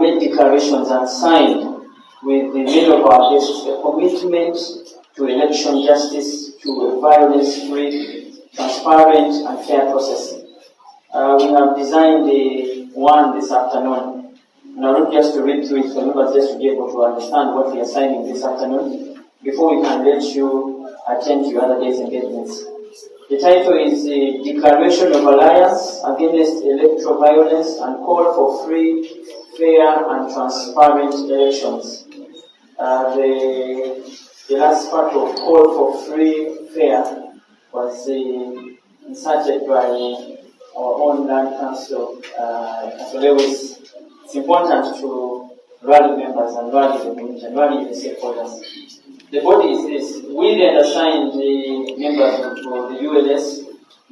made declarations and signed with the will of our guests a commitment to election justice, to a violence-free, transparent, and fair process. We have designed one this afternoon. Now, not just to read through it for members, just to be able to understand what we are signing this afternoon before we can let you attend to your other day's engagements. The title is the Declaration of Alliance Against Electoral Violence and Call for Free, Fair and Transparent Elections. The last part of Call for Free, Fair was inserted by our own land council, Council Lewis. It's important to rally members and rally the community and rally the stakeholders. The body is this. We, the undersigned members of the ULS,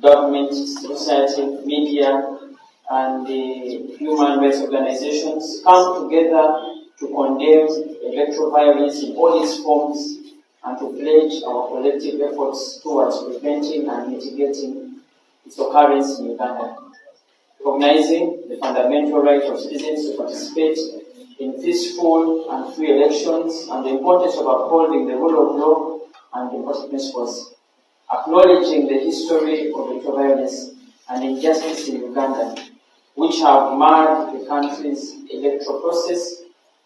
government, society, media, and the human rights organizations come together to condemn electoral violence in all its forms and to pledge our collective efforts towards preventing and mitigating its occurrence in Uganda. Recognizing the fundamental right of citizens to participate in peaceful and free elections and the importance of upholding the rule of law and democratic principles. Acknowledging the history of electoral violence and injustice in Uganda, which have marred the country's electoral process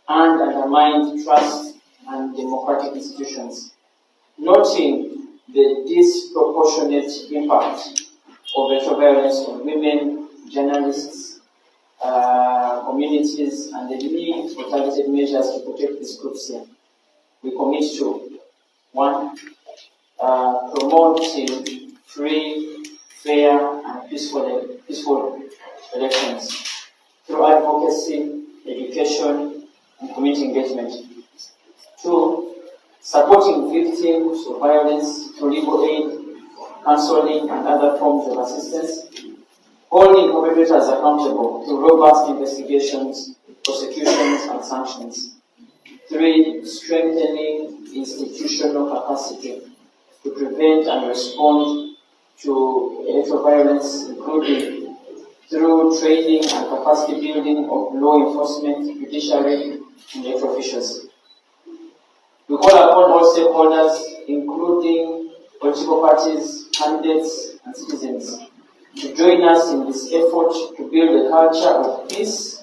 and undermined trust and democratic institutions. Noting the disproportionate impact of electoral violence on women, journalists, communities, and the need for targeted measures to protect these groups here. We commit to 1. Promoting free, fair, and peaceful elections through advocacy, education, and community engagement. 2. Supporting victims of violence through legal aid, counseling, and other forms of assistance. Holding perpetrators accountable through robust investigations, prosecutions, and sanctions. 3. Strengthening institutional capacity to prevent and respond to electoral violence, including through training and capacity building of law enforcement, judiciary, and electoral officials. We call upon all stakeholders, including political parties, candidates, and citizens, to join us in this effort to build a culture of peace,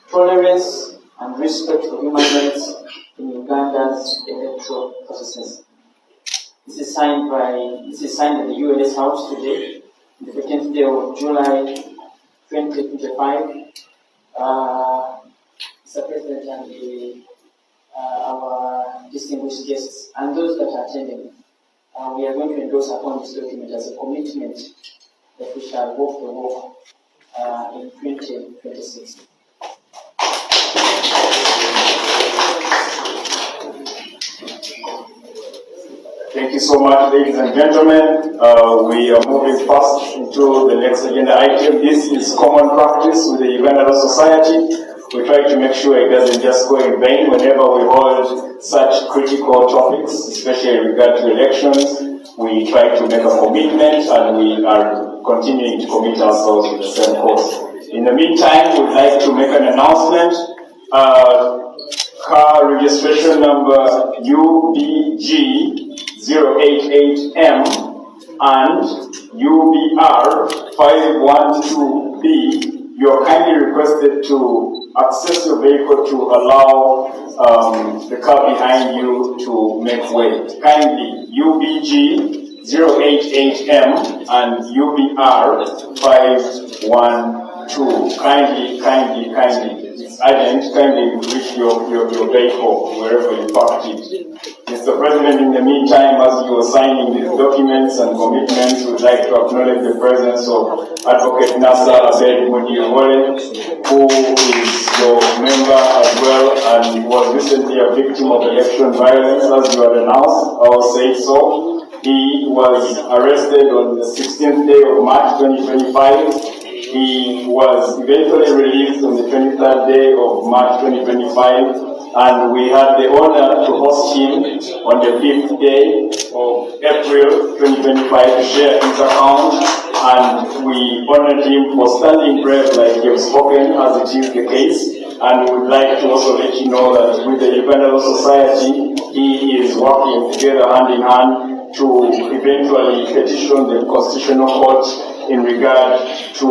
tolerance, and respect for human rights in Uganda's electoral processes. This is signed at the ULS House today, the 15th day of July 2025. Mr. President and our distinguished guests and those that are attending, we are going to endorse upon this document as a commitment that we shall walk the walk in 2026. Thank you so much, ladies and gentlemen. We are moving fast into the next agenda item. This is common practice with the Uganda Law Society. We try to make sure it doesn't just go in vain whenever we hold such critical topics, especially in regard to elections. We try to make a commitment, and we are continuing to commit ourselves to the same course. In the meantime, we'd like to make an announcement. Car registration number UBG 088M and UBR 512B, you are kindly requested to access your vehicle to allow the car behind you to make way. Kindly, UBG 088M and UBR 512. Kindly. It's urgent. Kindly reach your vehicle wherever you parked it. Mr. President, in the meantime, as you are signing these documents and commitments, we'd like to acknowledge the presence of Advocate Nasser Abed Mudiwole, who is your member as well and was recently a victim of election violence, as you had announced. I will say so. He was arrested on the 16th day of March 2025. He was eventually released on the 23rd day of March 2025, and we had the honor to host him on the 5th day of April 2025 to share his account, and we honored him for standing brave like he has spoken, as it is the case. And we would like to also let you know that with the Uganda Law Society, he is working together hand in hand to eventually petition the Constitutional Court in regard to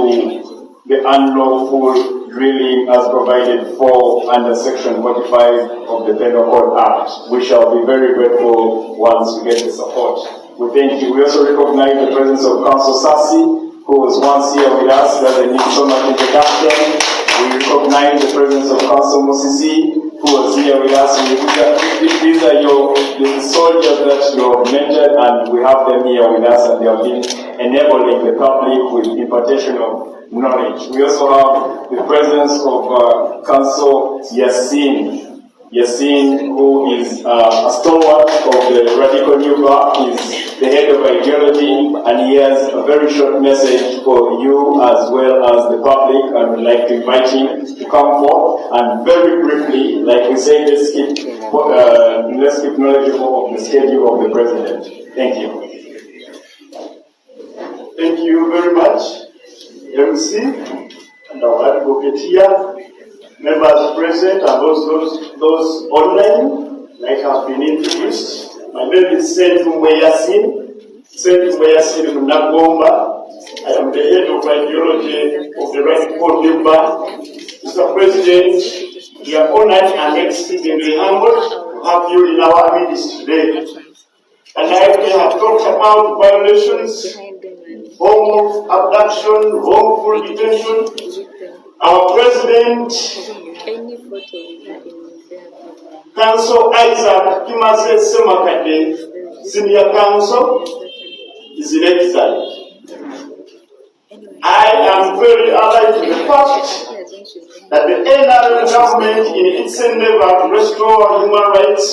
the unlawful drilling as provided for under Section 45 of the Penal Code Act. We shall be very grateful once we get the support. We thank you. We also recognize the presence of Council Sassi, who was once here with us, doesn't need so much introduction. We recognize the presence of Council Mosisi, who was here with us. These are the soldiers that you have mentored, and we have them here with us, and they have been enabling the public with impartation of knowledge. We also have the presence of Council Yasin, who is a stalwart of the Radical New Bar. He's the head of ideology, and he has a very short message for you as well as the public, and we'd like to invite him to come forth. And very briefly, like we say, let's keep knowledgeable of the schedule of the President. Thank you. Thank you very much, MC, and our advocate here, members present, and those online, like have been introduced. My name is Sentu Yasin Munagomba. I am the head of ideology of the Radical New Bar. Mr. President, we are honored and exceedingly humbled to have you in our midst today. And I have talked about violations, form of abduction, wrongful detention. Our President, Council Isaac Kimaze Semakade, Senior Council, is in exile. I am very alive to the fact that the NRM government, in its endeavor to restore human rights,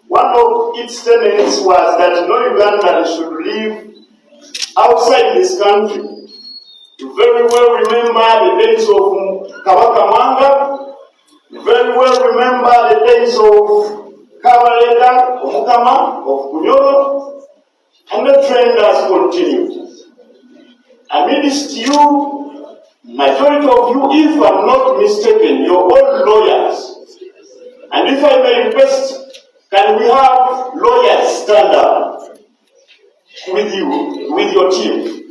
one of its tenets was that no Ugandan should live outside this country. You very well remember the days of Kabaka Manga. You very well remember the days of Kabaleda, Omukama, of Kunyoro, and the trend has continued. Amidst you, majority of you, if I'm not mistaken, you're all lawyers. And if I may request, can we have lawyers stand up with you, with your team?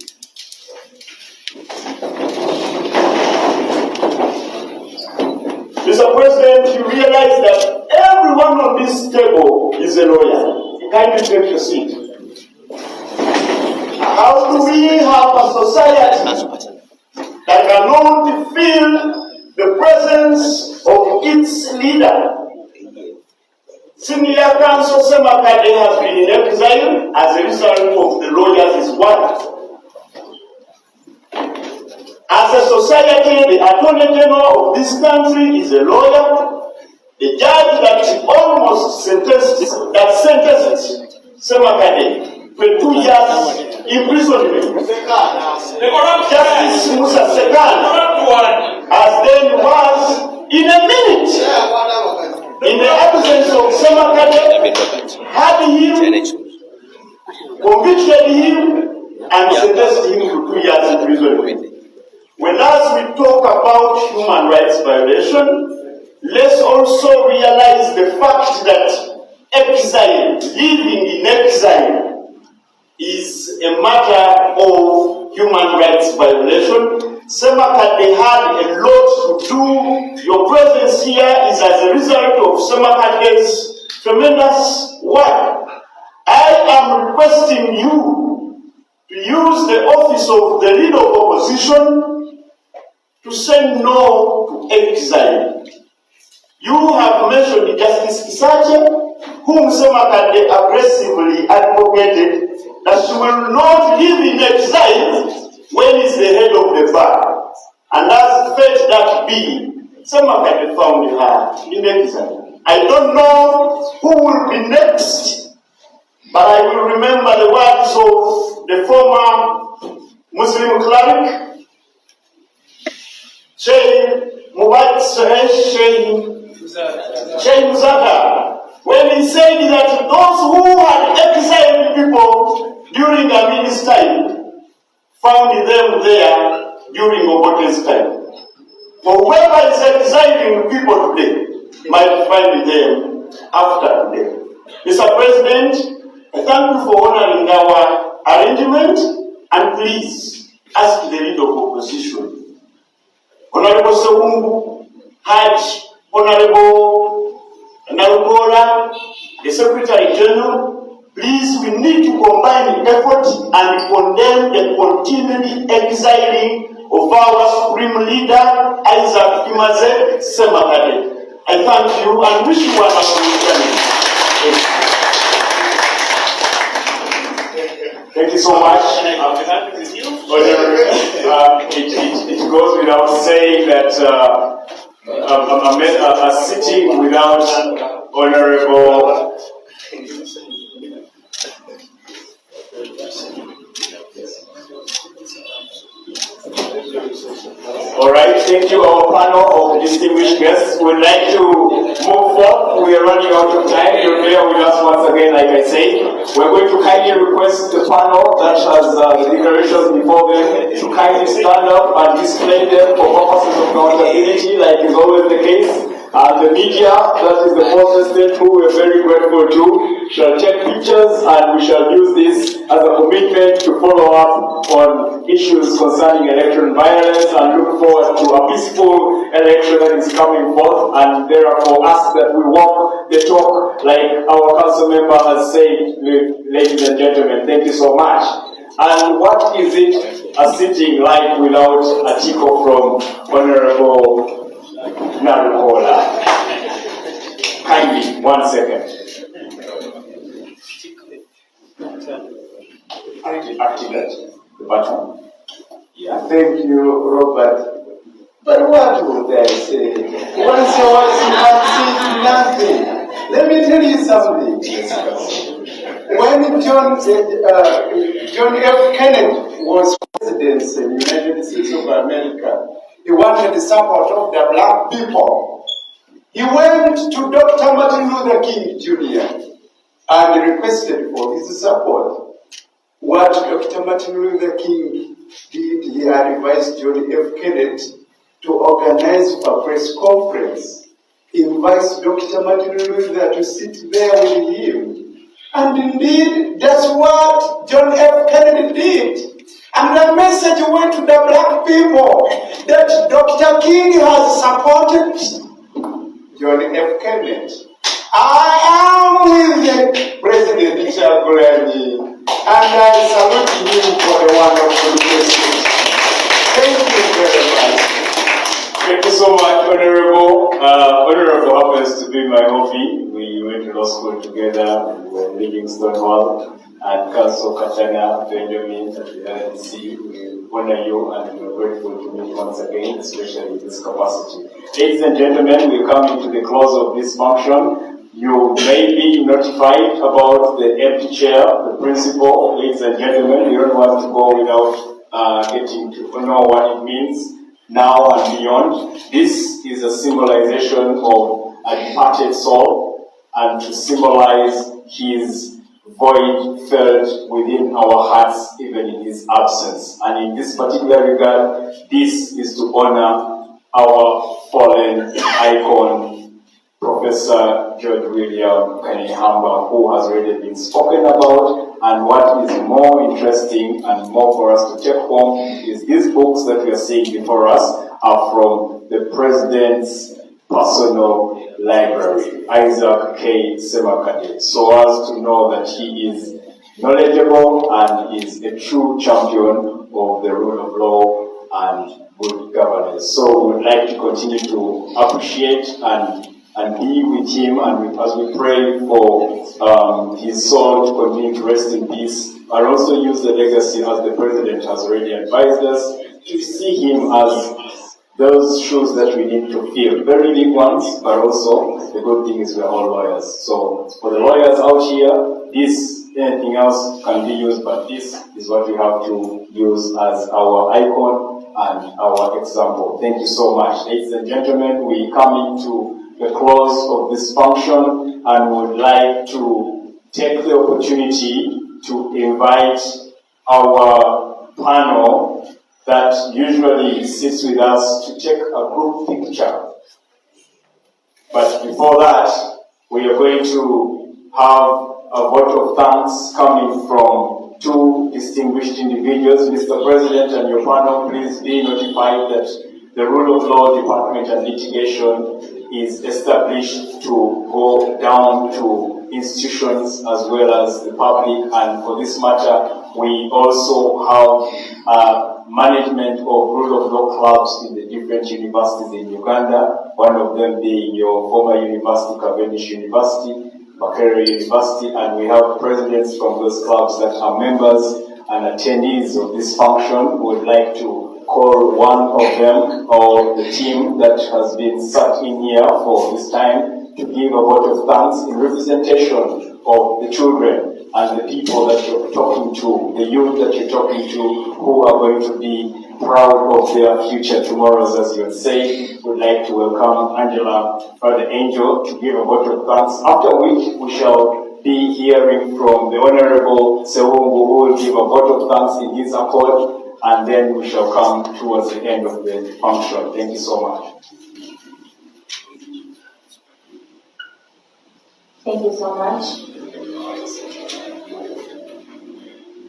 Mr. President, you realize that everyone on this table is a lawyer. You kindly take your seat. How do we have a society that cannot feel the presence of its leader? Senior Counsel Semakade has been in exile as a result of the lawyers' work. As a society, the Attorney General of this country is a lawyer. The judge that almost sentenced Semakade for 2 years imprisonment. Justice Musa Sekan, as then was in a minute, in the absence of Semakade, had him, convicted him, and sentenced him to 2 years imprisonment. When as we talk about human rights violation, let's also realize the fact that exile, living in exile, is a matter of human rights violation. Semakade had a lot to do. Your presence here is as a result of Semakade's tremendous work. I am requesting you to use the office of the leader of opposition to say no to exile. You have mentioned Justice Kisache, whom Semakade aggressively advocated that she will not live in exile when he's the head of the bar. And as fate that be, Semakade found her in exile. I don't know who will be next, but I will remember the words of the former Muslim cleric, Sheikh Muzaka, when he said that those who had exiled people during Amini's time found them there during Obote's time. For whoever is exiling people today might find them after today. Mr. President, I thank you for honoring our arrangement, and please ask the leader of opposition, Honorable Sewungu, Haj, Honorable Narukola, the Secretary General, please, we need to combine effort and condemn the continually exiling of our Supreme Leader, Isaac Kimaze Semakade. I thank you and wish you a happy journey. Thank you so much. It goes without saying that a sitting without honorable All right, thank you, our panel of distinguished guests. We'd like to move forward. We are running out of time. You're there with us once again, like I say. We're going to kindly request the panel that has the declarations before them to kindly stand up and display them for purposes of accountability, like is always the case. The media, that is the fourth estate, who we're very grateful to, shall take pictures, and we shall use this as a commitment to follow up on issues concerning election violence and look forward to a peaceful election that is coming forth, and therefore ask that we walk the talk like our council member has said. Ladies and gentlemen, thank you so much. And what is it a sitting like without a tickle from Honorable Narukola? Kindly, 1 second. Activate the button. Yeah. Thank you, Robert. But what would I say? Once you was nothing. Let me tell you something. When John F. Kennedy was president in the United States of America, he wanted the support of the black people. He went to Dr. Martin Luther King Jr. and requested for his support. What Dr. Martin Luther King did, he advised John F. Kennedy to organize a press conference, invites Dr. Martin Luther to sit there with him. And indeed, that's what John F. Kennedy did. And the message went to the black people that Dr. King has supported John F. Kennedy. I am with President Chagulanyi, and I salute you for the wonderful message. Thank you very much. Thank you so much, Honorable. Honorable happens to be my hobby. We went to law school together. We were living Stonewall. And Council Katana, Benjamin, at the RNC, we honor you and we're grateful to meet once again, especially in this capacity. Ladies and gentlemen, we're coming to the close of this function. You may be notified about the empty chair, the principal. Ladies and gentlemen, we don't want to go without getting to know what it means now and beyond. This is a symbolization of a departed soul, and to symbolize his void felt within our hearts even in his absence. And in this particular regard, this is to honor our fallen icon, Professor George William Kanihamba, who has already been spoken about. And what is more interesting and more for us to take home is these books that we are seeing before us are from the President's personal library, Isaac K. Semakade, so as to know that he is knowledgeable and is a true champion of the rule of law and good governance. So we would like to continue to appreciate and be with him, and as we pray for his soul to continue to rest in peace, and also use the legacy, as the President has already advised us, to see him as those shoes that we need to fill. Very big ones, but also the good thing is we're all lawyers. So for the lawyers out here, anything else can be used, but this is what we have to use as our icon and our example. Thank you so much. Ladies and gentlemen, we come into the close of this function and would like to take the opportunity to invite our panel that usually sits with us to take a group picture. But before that, we are going to have a vote of thanks coming from two distinguished individuals. Mr. President and your panel, please be notified that the Rule of Law Department and Litigation is established to go down to institutions as well as the public, and for this matter, we also have management of rule of law clubs in the different universities in Uganda, one of them being your former university, Cavendish University, Makerere University, and we have presidents from those clubs that are members and attendees of this function. We would like to call one of them, or the team that has been sat in here for this time, to give a vote of thanks in representation of the children and the people that you're talking to, the youth that you're talking to, who are going to be proud of their future tomorrows, as you would say. We'd like to welcome Angela, Father Angel, to give a vote of thanks, after which we shall be hearing from the Honorable Sewungu, who will give a vote of thanks in his accord, and then we shall come towards the end of the function. Thank you so much. Thank you so much.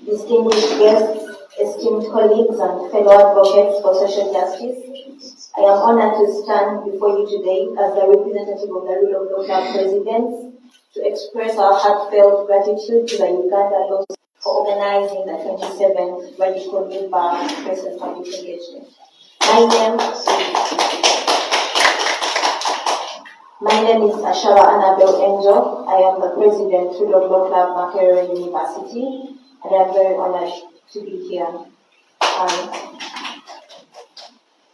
Distinguished guests, esteemed colleagues and fellow advocates for social justice, I am honored to stand before you today as the representative of the Rule of Law Club presidents to express our heartfelt gratitude to the Uganda Law for organizing the 27th Radical New Bar Press and Public Engagement. My name is Ashara Annabel Angel. I am the president of Rule of Law Club Makerere University, and I am very honored to be here.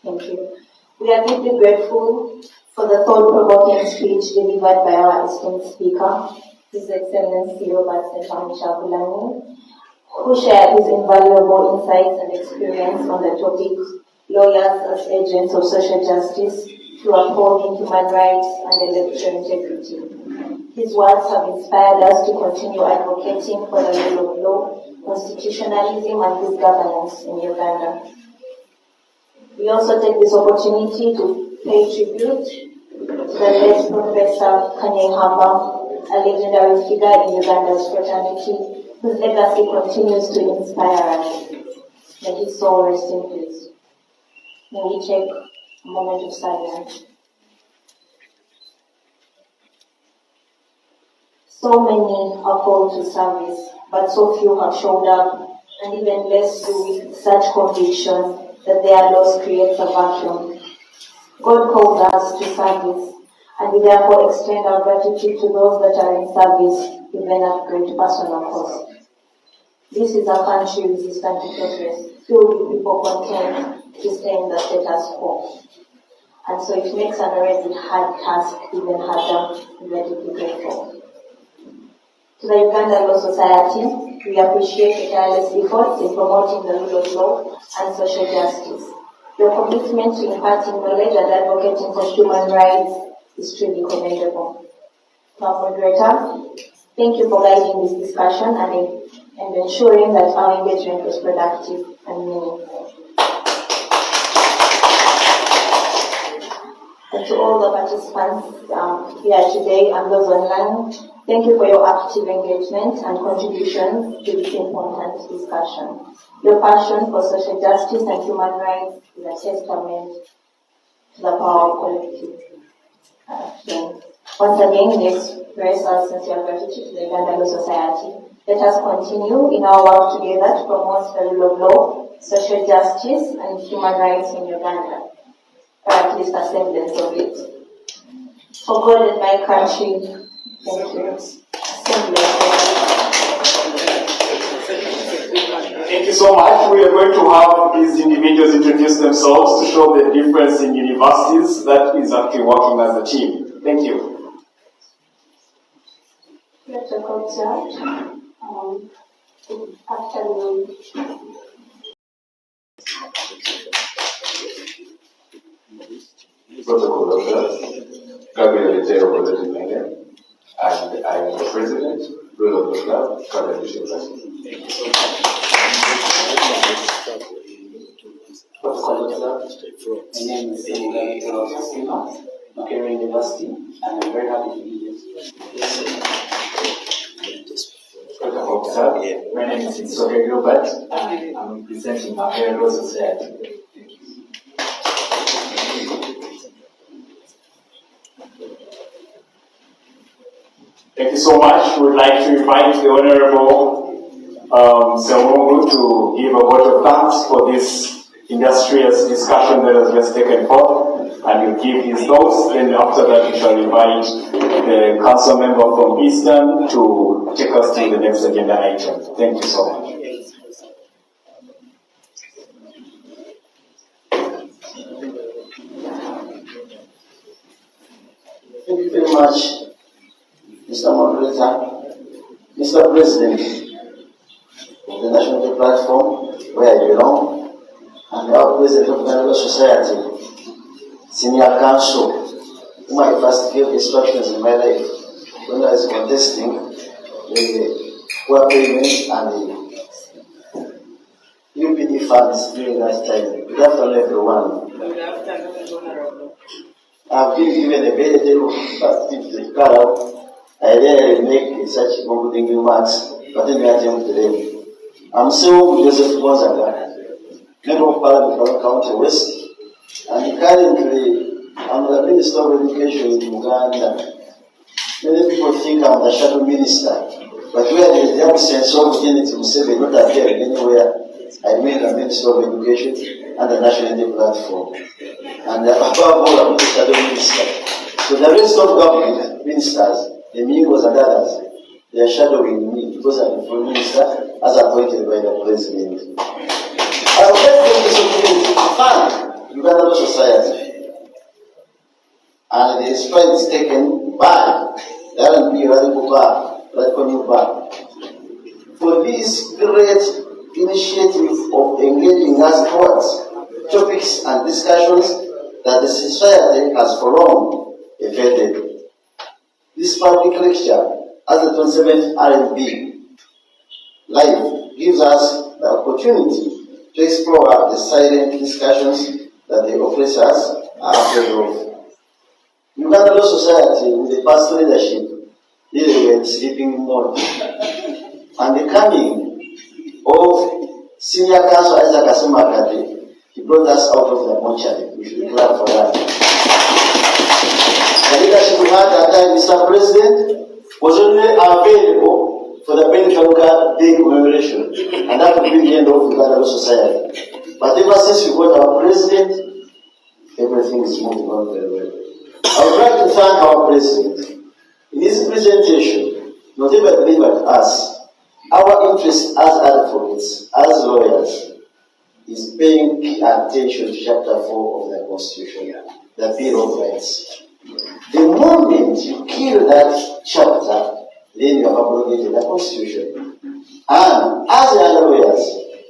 Thank you. We are deeply grateful for the thought-provoking speech delivered by our esteemed speaker, His Excellency Robert Stefani Chagulanyi, who shared his invaluable insights and experience on the topic, lawyers as agents of social justice through upholding human rights and electoral integrity. His words have inspired us to continue advocating for the rule of law, constitutionalism, and good governance in Uganda. We also take this opportunity to pay tribute to the late Professor Kanihamba, a legendary figure in Uganda's fraternity, whose legacy continues to inspire us. May his soul rest in peace. May we take a moment of silence. So many are called to service, but so few have showed up, and even less do with such conviction that their loss creates a vacuum. God calls us to service, and we therefore extend our gratitude to those that are in service, even at great personal cost. This is a country resistant to progress, filled with people content to stay in the status quo. And so it makes an already hard task even harder. We are deeply grateful. To the Uganda Law Society, we appreciate the tireless efforts in promoting the rule of law and social justice. Your commitment to imparting knowledge and advocating for human rights is truly commendable. Now, moderator, thank you for guiding this discussion and ensuring that our engagement was productive and meaningful. And to all the participants here today and those online, thank you for your active engagement and contributions to this important discussion. Your passion for social justice and human rights is a testament to the power of collective action. Once again, we express our sincere gratitude to the Uganda Law Society. Let us continue in our work together to promote the rule of law, social justice, and human rights in Uganda, or at least a semblance of it. For God and my country, thank you. Thank you so much. We are going to have these individuals introduce themselves to show the difference in universities that is actually working as a team. Thank you. Protocol Officer, Gabriel Ejero, and I am the President, Rule of the Club, Gabriel Ejero. Protocol Officer, my name is Gabriel Macquarie University, and I'm very happy to be here. Protocol Officer, my name is Soke Gilbert, and I'm representing Macquarie Law Society. Thank you so much. We would like to invite the Honorable Semungu to give a vote of thanks for this industrious discussion that has just taken forth, and he'll give his thoughts. Then after that, we shall invite the council member from Eastern to take us to the next agenda item. Thank you so much. Thank you very much, Mr. Moderator, Mr. President of the National Day Platform, where I belong, and our President of the Law Society, Senior Counsel, whom I first gave instructions in my life when I was contesting the poor payments and the UPD funds during that time. Good afternoon, everyone. Good afternoon, Honorable. I've been given a very difficult cut. I rarely make such concluding remarks, but let me attempt today. I'm still Joseph Gonzaga, member of Parliament, County West, and currently I'm the Minister of Education in Uganda. Many people think I'm the shadow minister, but where there is the absence of Janet Museveni not appearing anywhere, I remain the Minister of Education and the National Day Platform. And above all, I'm the shadow minister. So the rest of government ministers, the Mingos and others, they are shadowing me because I'm the Prime Minister as appointed by the President. I would like to take this opportunity to thank Uganda Law Society and the strides taken by the R&B Radical New Bar for this great initiative of engaging us towards topics and discussions that the society has for long evaded. This public lecture, as the 27th R&B Live, gives us the opportunity to explore the silent discussions that the oppressors are afraid of. Uganda Law Society, with the past leadership, they were in sleeping mode. And the coming of Senior Council Isaac Asimakade, he brought us out of the mortuary. We should clap for that. The leadership we had at that time, Mr. President, was only available for the Benjamin Day commemoration, and that would be the end of Uganda Law Society. But ever since we got our president, everything is moving on very well. I would like to thank our president. In his presentation, whatever delivered us, our interest as advocates, as lawyers, is paying key attention to Chapter 4 of the Constitution, the Bill of Rights. The moment you kill that chapter, then you have abrogated the Constitution. And as lawyers,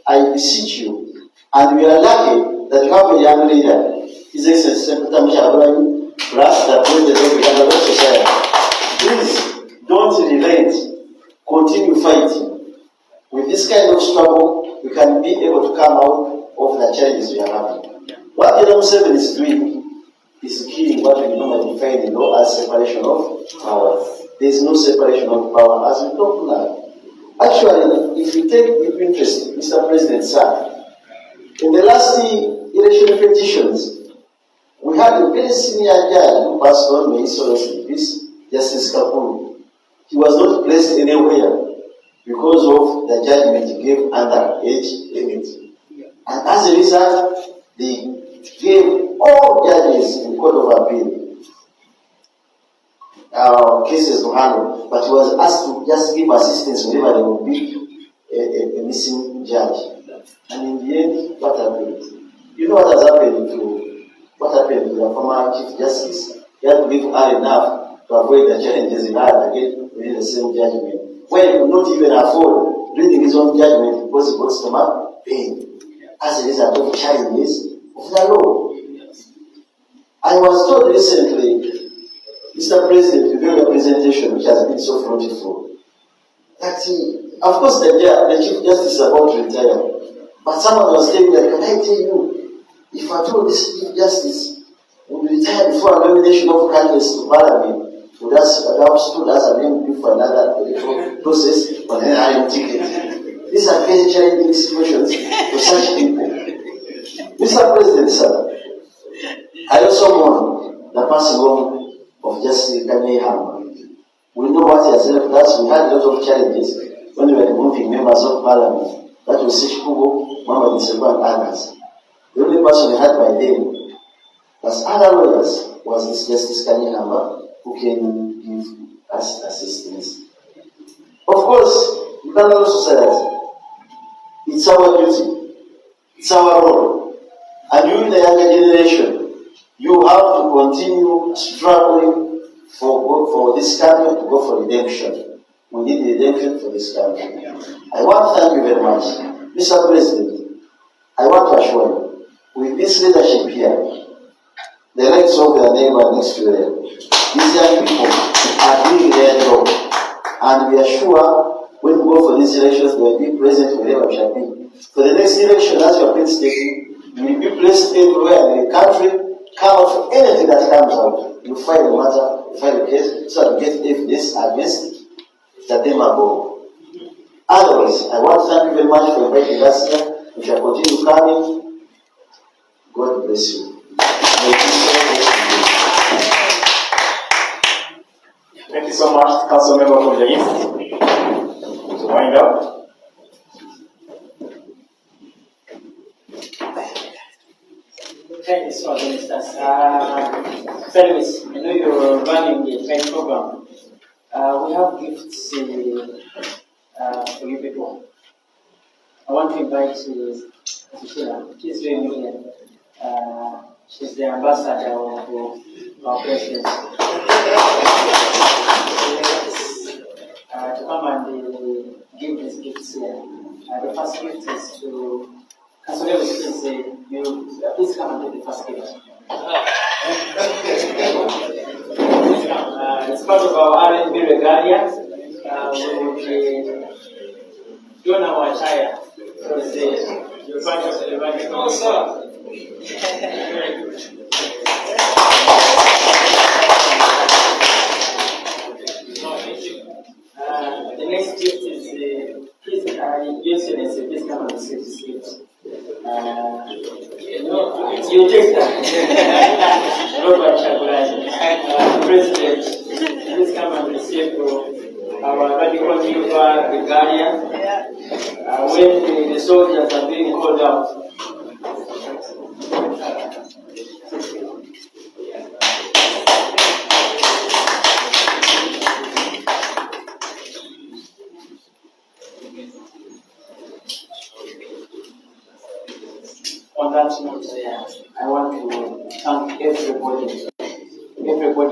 I beseech you, and we are lucky that you have a young leader, His Excellency Senator Mushabrani, plus the President of the Uganda Law Society. Please don't relent, continue fighting. With this kind of struggle, we can be able to come out of the challenges we are having. What the 7 is doing is killing what we normally define in law as separation of power. There is no separation of power as we talk now. Actually, if you take deep interest, Mr. President, sir, in the last election petitions, we had a very senior judge who passed on, may so rest in peace, Justice Kapuru. He was not placed anywhere because of the judgment he gave under age limit. And as a result, they gave all judges in the Court of Appeal cases to handle, but he was asked to just give assistance whenever there would be a missing judge. And in the end, what happened? You know what happened to the former Chief Justice? He had to give her enough to avoid the challenges he had again within the same judgment. When he could not even afford reading his own judgment because he got stomach pain as a result of challenges of the law. I was told recently, Mr. President, during your presentation, which has been so fruitful, that of course the Chief Justice is about to retire, but someone was telling me, can I tell you, if I told this Chief Justice would retire before a nomination of candidates to Parliament, would have stood as a name for another electoral process on an iron ticket. These are very challenging situations for such people. Mr. President, sir, I also mourn the passing on of Justice Kanye Hama. We know what he has left us. We had a lot of challenges when we were removing members of Parliament. That was Sishkubo, Muhammad Nsebu, and others. The only person we had by then, as other lawyers, was this Justice Kanye Hama, who can give us assistance. Of course, Uganda Law Society, it's our duty, it's our role. And you in the younger generation, you have to continue struggling for this country to go for redemption. We need redemption for this country. I want to thank you very much. Mr. President, I want to assure you, with this leadership here, the rights of their neighbor next to them, these young people are doing their job. And we are sure when we go for these elections, we will be present wherever we shall be. For the next election, as you have been stating, you will be placed everywhere in the country, come out for anything that comes out. You file a matter, you file a case, so that you get evidence against it, that they might go. Otherwise, I want to thank you very much for inviting us here. We shall continue coming. God bless you. Thank you so much, Council Member from the East. To wind up. Thank you so much, Ministers. Fellows, I know you're running the training program. We have gifts for you people. I want to invite Sheila. Please join me here. She's the ambassador of our president. To come and give these gifts here. The first gift is to Council Member, please come and take the first gift. It's part of our R&B regalia. We will be doing our attire. So you're part of the regalia. Oh, sir. Very good. The next gift is please, Your Excellency, please come and receive this gift. You take that. Robert Chagulanyi, President, please come and receive our radical maneuver regalia when the soldiers are being called out. On that note, I want to thank everybody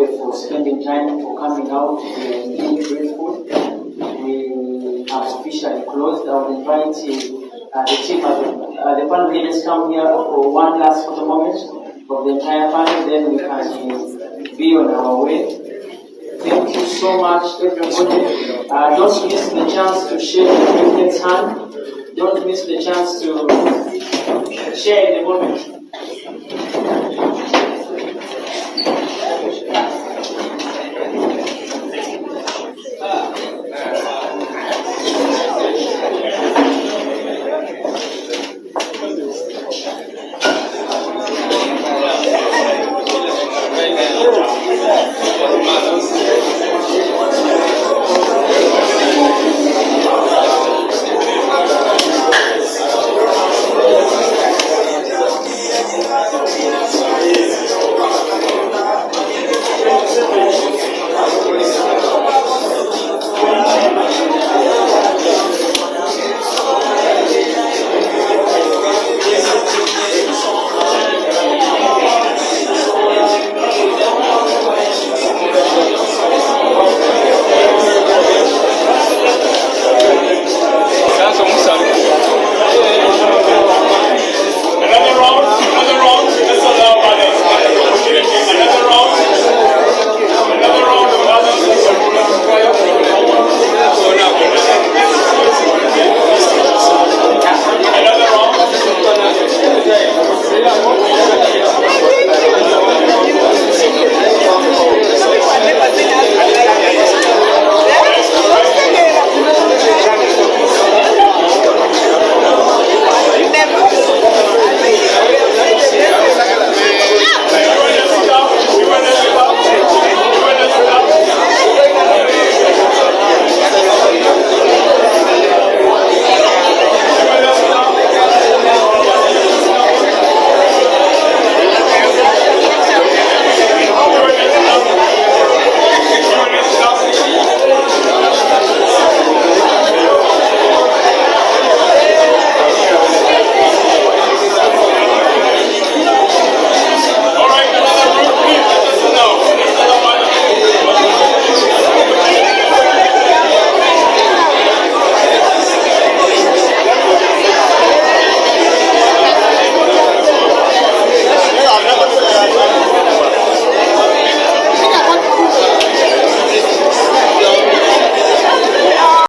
for spending time, for coming out. We are indeed grateful. We have officially closed. I will invite the team at the panel leaders come here for one last photo moment of the entire panel, then we can be on our way. Thank you so much, everybody. Don't miss the chance to shake the president's hand. Don't miss the chance to share in the moment.